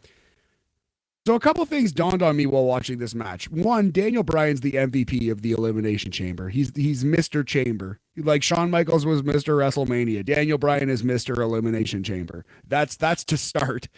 So a couple things dawned on me while watching this match. One, Daniel Bryan's the MVP of the Elimination Chamber. He's Mr. Chamber. Like Shawn Michaels was Mr. WrestleMania. Daniel Bryan is Mr. Elimination Chamber. That's to start.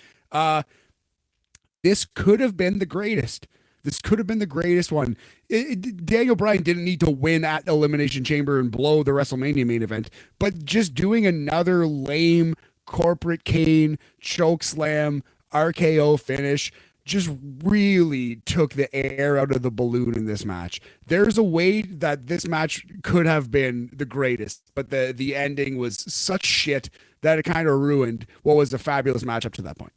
This could have been the greatest. This could have been the greatest one. Daniel Bryan didn't need to win at Elimination Chamber and blow the WrestleMania main event, but just doing another lame Corporate Kane choke slam RKO finish just really took the air out of the balloon in this match. There's a way that this match could have been the greatest, but the ending was such shit that it kind of ruined what was a fabulous match up to that point.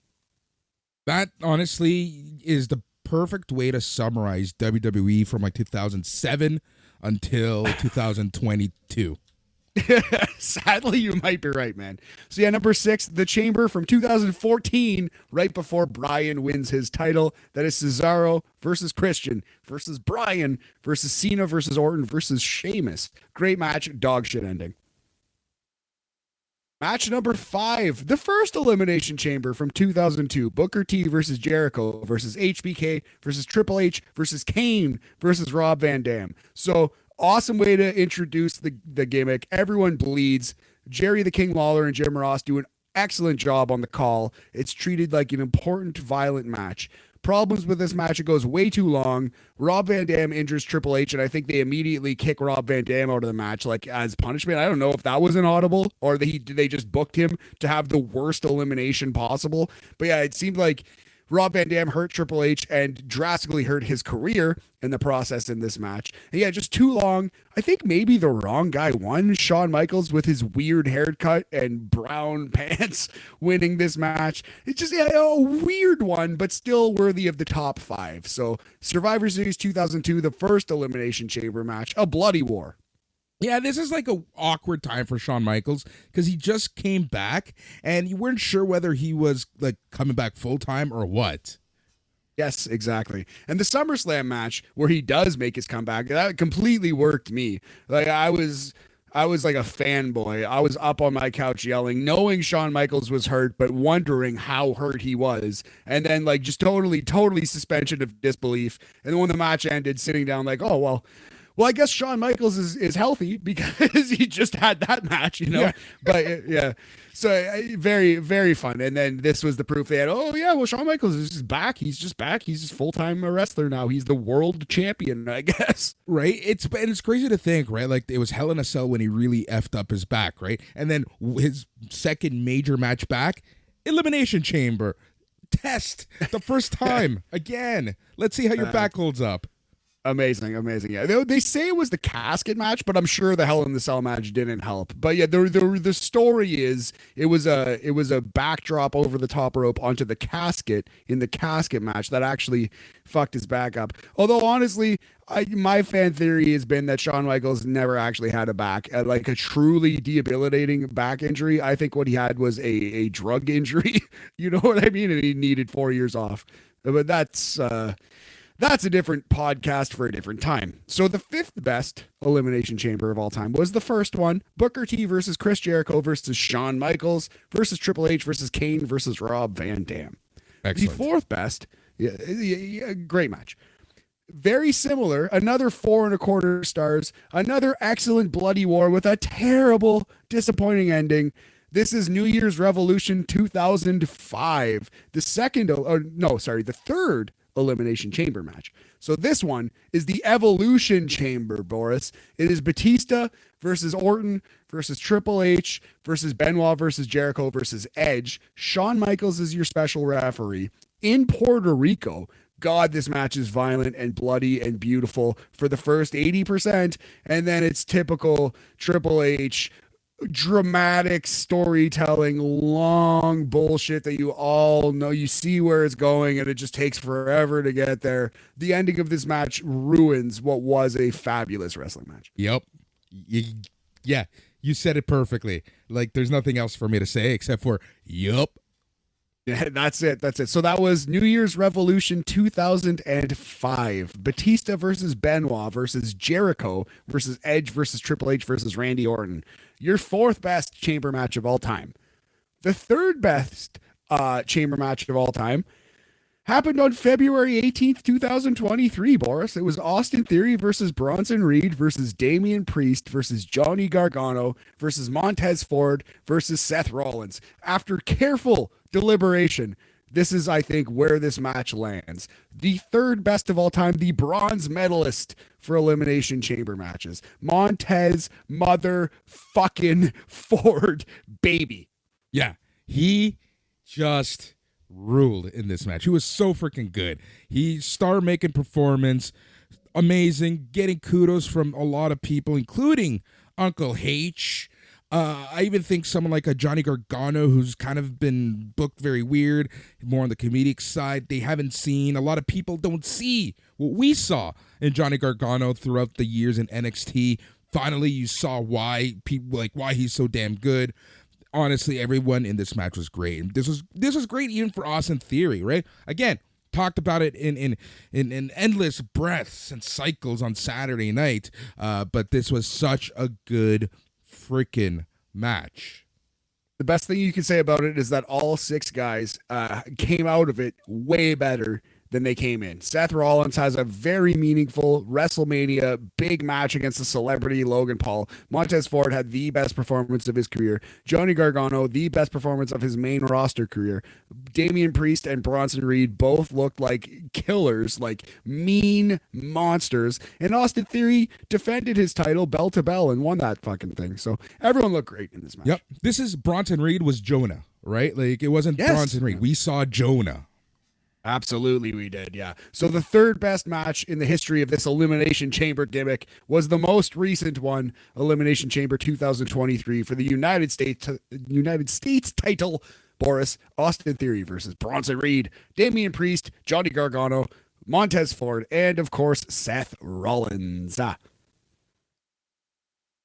That honestly is the perfect way to summarize WWE from like 2007 until 2022.
Sadly, you might be right, man. So yeah, number 6, The Chamber from 2014, right before Bryan wins his title. That is Cesaro versus Christian versus Bryan versus Cena versus Orton versus Sheamus. Great match, dog shit ending. Match number 5, the first Elimination Chamber from 2002. Booker T versus Jericho versus HBK versus Triple H versus Kane versus Rob Van Dam. So awesome way to introduce the gimmick. Everyone bleeds. Jerry the King Lawler and Jim Ross do an excellent job on the call. It's treated like an important, violent match. Problems with this match, it goes way too long. Rob Van Dam injures Triple H, and I think they immediately kick Rob Van Dam out of the match, like as punishment. I don't know if that was inaudible or they just booked him to have the worst elimination possible. But yeah, it seemed like Rob Van Dam hurt Triple H and drastically hurt his career in the process in this match. And yeah, just too long. I think maybe the wrong guy won. Shawn Michaels with his weird haircut and brown pants winning this match. It's just a weird one, but still worthy of the top 5. So Survivor Series 2002, the first Elimination Chamber match, a bloody war.
Yeah, this is like an awkward time for Shawn Michaels because he just came back and you weren't sure whether he was like coming back full time or what.
Yes, exactly. And the SummerSlam match where he does make his comeback, that completely worked me. Like I was like a fanboy. I was up on my couch yelling, knowing Shawn Michaels was hurt, but wondering how hurt he was. And then like just totally suspension of disbelief. And then when the match ended, sitting down like, oh, well, I guess Shawn Michaels is healthy because he just had that match, you know? Yeah. But yeah, so very, very fun. And then this was the proof they had. Oh yeah, well, Shawn Michaels is just back. He's just back. He's just full-time wrestler now. He's the world champion, I guess.
Right. It's crazy to think, right? Like it was Hell in a Cell when he really effed up his back, right? And then his second major match back, Elimination Chamber. Test the first time again. Let's see how your back holds up.
Amazing. Yeah, they say it was the casket match, but I'm sure the Hell in the Cell match didn't help. But yeah, the story is it was a backdrop over the top rope onto the casket in the casket match that actually fucked his back up. Although honestly, my fan theory has been that Shawn Michaels never actually had a back, like a truly debilitating back injury. I think what he had was a drug injury. You know what I mean? And he needed 4 years off. But that's a different podcast for a different time. So the 5th best Elimination Chamber of all time was the first one. Booker T versus Chris Jericho versus Shawn Michaels versus Triple H versus Kane versus Rob Van Dam.
Excellent.
The 4th best, great match. Very similar, another 4.25 stars, another excellent bloody war with a terrible, disappointing ending. This is New Year's Revolution 2005. The third Elimination Chamber match. So this one is the Evolution Chamber, Boris. It is Batista versus Orton versus Triple H versus Benoit versus Jericho versus Edge. Shawn Michaels is your special referee in Puerto Rico. God, this match is violent and bloody and beautiful for the first 80%, and then it's typical Triple H dramatic storytelling, long bullshit that you all know. You see where it's going and it just takes forever to get there. The ending of this match ruins what was a fabulous wrestling match.
Yep. Yeah. You said it perfectly. Like, there's nothing else for me to say except for, yup.
Yeah, that's it. That's it. So that was New Year's Revolution 2005. Batista versus Benoit versus Jericho versus Edge versus Triple H versus Randy Orton. Your fourth best chamber match of all time. The third best chamber match of all time happened on February 18th, 2023, Boris. It was Austin Theory versus Bronson Reed versus Damian Priest versus Johnny Gargano versus Montez Ford versus Seth Rollins. After careful deliberation, this is, I think, where this match lands. The third best of all time, the bronze medalist for Elimination Chamber matches. Montez motherfucking Ford, baby.
Yeah, he just ruled in this match. He was so freaking good. He star-making performance, amazing, getting kudos from a lot of people, including Uncle H. I even think someone like a Johnny Gargano, who's kind of been booked very weird, more on the comedic side, they haven't seen. A lot of people don't see what we saw in Johnny Gargano throughout the years in NXT. Finally, you saw why he's so damn good. Honestly, everyone in this match was great. And this was great even for Austin Theory, right? Again, talked about it in endless breaths and cycles on Saturday night, but this was such a good freaking match.
The best thing you can say about it is that all six guys came out of it way better than they came in. Seth Rollins has a very meaningful WrestleMania big match against the celebrity Logan Paul. Montez Ford had the best performance of his career. Johnny Gargano, the best performance of his main roster career. Damian Priest and Bronson Reed both looked like killers, like mean monsters. And Austin Theory defended his title bell to bell and won that fucking thing. So everyone looked great in this match.
Yep. This is Bronson Reed was Jonah, right? Like, it wasn't Bronson Reed. We saw Jonah.
Absolutely, we did, yeah. So the third best match in the history of this Elimination Chamber gimmick was the most recent one, Elimination Chamber 2023, for the United States title. Boris, Austin Theory versus Bronson Reed, Damian Priest, Johnny Gargano, Montez Ford, and of course Seth Rollins.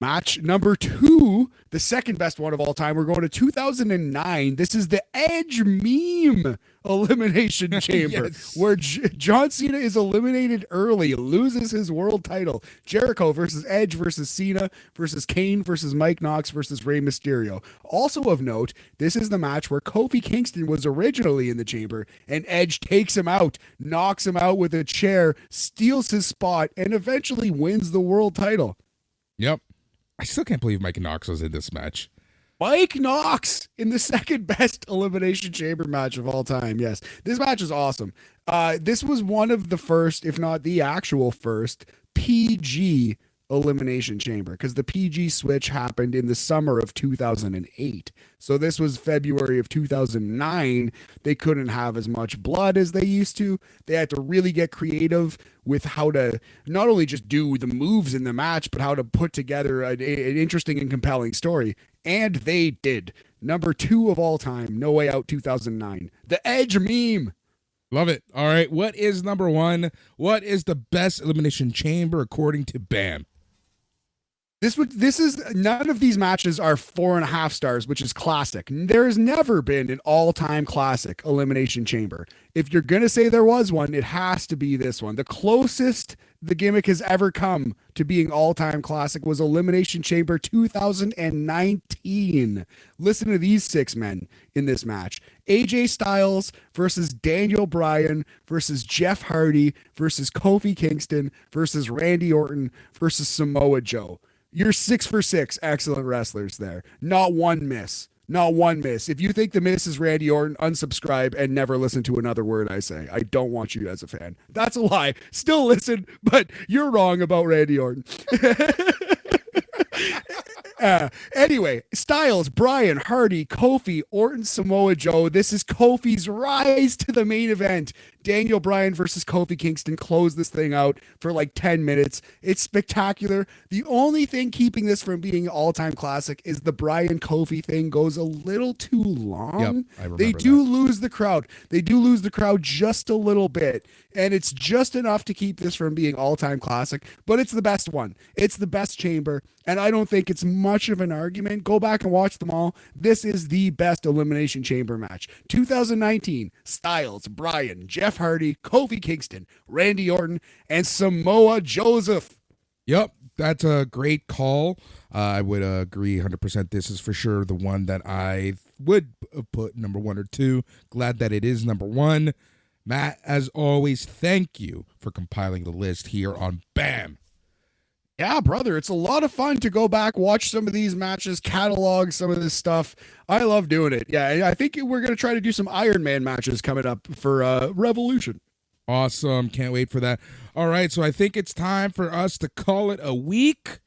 Match number 2, the second best one of all time. We're going to 2009. This is the Edge meme Elimination Chamber,
Yes.
where John Cena is eliminated early, loses his world title. Jericho versus Edge versus Cena versus Kane versus Mike Knox versus Rey Mysterio. Also of note, this is the match where Kofi Kingston was originally in the chamber, and Edge takes him out, knocks him out with a chair, steals his spot, and eventually wins the world title.
Yep. I still can't believe Mike Knox was in this match.
Mike Knox in the second best Elimination Chamber match of all time. Yes, this match is awesome. This was one of the first, if not the actual first, PG Elimination Chamber, because the PG switch happened in the summer of 2008. So this was February of 2009. They couldn't have as much blood as they used to. They had to really get creative with how to not only just do the moves in the match, but how to put together an interesting and compelling story. And they did. Number 2 of all time, No Way Out 2009. The Edge meme.
Love it. All right. What is number 1? What is the best Elimination Chamber according to BAM?
This is none of these matches are 4.5 stars, which is classic. There has never been an all-time classic Elimination Chamber. If you're gonna say there was one, it has to be this one. The closest the gimmick has ever come to being all-time classic was Elimination Chamber 2019. Listen to these 6 men in this match: AJ Styles versus Daniel Bryan versus Jeff Hardy versus Kofi Kingston versus Randy Orton versus Samoa Joe. You're 6 for 6 excellent wrestlers there. Not one miss. Not one miss. If you think the miss is Randy Orton, unsubscribe and never listen to another word I say. I don't want you as a fan. That's a lie. Still listen, but you're wrong about Randy Orton. Anyway, Styles, Bryan, Hardy, Kofi, Orton, Samoa Joe. This is Kofi's rise to the main event. Daniel Bryan versus Kofi Kingston closed this thing out for like 10 minutes. It's spectacular. The only thing keeping this from being an all-time classic is the Bryan Kofi thing goes a little too long.
Yep, I remember
they do lose the crowd. They do lose the crowd just a little bit. And it's just enough to keep this from being all-time classic, but it's the best one. It's the best chamber, and I don't think it's much of an argument. Go back and watch them all. This is the best Elimination Chamber match. 2019, Styles, Bryan, Jeff Hardy, Kofi Kingston, Randy Orton, and Samoa Joseph.
Yep, that's a great call. I would agree 100%. This is for sure the one that I would put number 1 or 2. Glad that it is number 1. Matt, as always, thank you for compiling the list here on BAM.
Yeah, brother, it's a lot of fun to go back, watch some of these matches, catalog some of this stuff. I love doing it. Yeah, I think we're going to try to do some Iron Man matches coming up for Revolution.
Awesome. Can't wait for that. All right, so I think it's time for us to call it a week.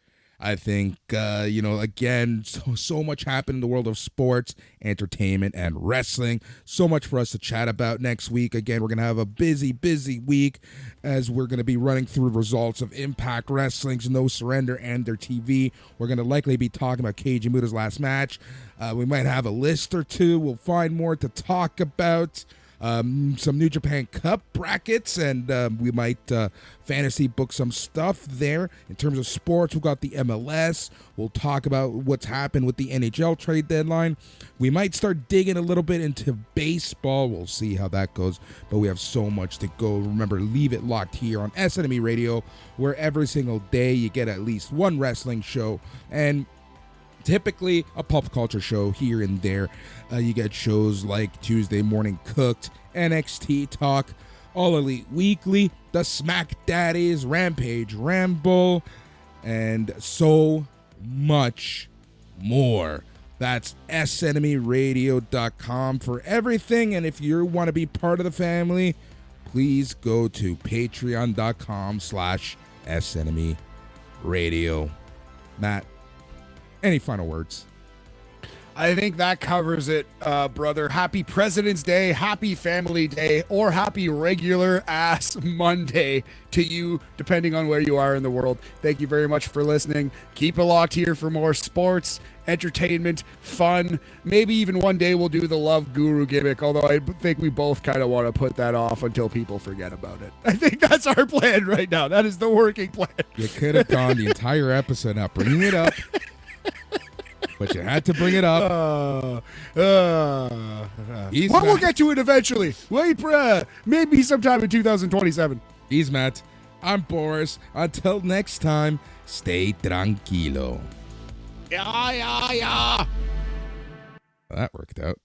I think, again, so much happened in the world of sports, entertainment, and wrestling. So much for us to chat about next week. Again, we're going to have a busy week as we're going to be running through results of Impact Wrestling's No Surrender and their TV. We're going to likely be talking about Keiji Muta's last match. We might have a list or two. We'll find more to talk about. Some New Japan Cup brackets, and we might fantasy book some stuff there. In terms of sports, we've got the MLS. We'll talk about what's happened with the NHL trade deadline. We might start digging a little bit into baseball. We'll see how that goes, but we have so much to go. Remember, leave it locked here on SNME Radio, where every single day you get at least one wrestling show, and typically a pop culture show here and there. You get shows like Tuesday Morning Cooked, NXT Talk, All Elite Weekly, The Smack Daddies, Rampage Ramble, and so much more. That's SNMEradio.com for everything. And if you want to be part of the family, please go to patreon.com/SNMEradio. Matt, any final words?
I think that covers it, brother. Happy President's Day, happy Family Day, or happy regular ass Monday to you, depending on where you are in the world. Thank you very much for listening. Keep it locked here for more sports, entertainment, fun. Maybe even one day we'll do the Love Guru gimmick, although I think we both kind of want to put that off until people forget about it. I think that's our plan right now. That is the working plan.
You could have gone the entire episode up, bringing it up. But you had to bring it up.
Well, we'll get to it eventually. Wait, maybe sometime in 2027.
He's Matt. I'm Boris. Until next time, stay tranquilo.
Yeah.
That worked out.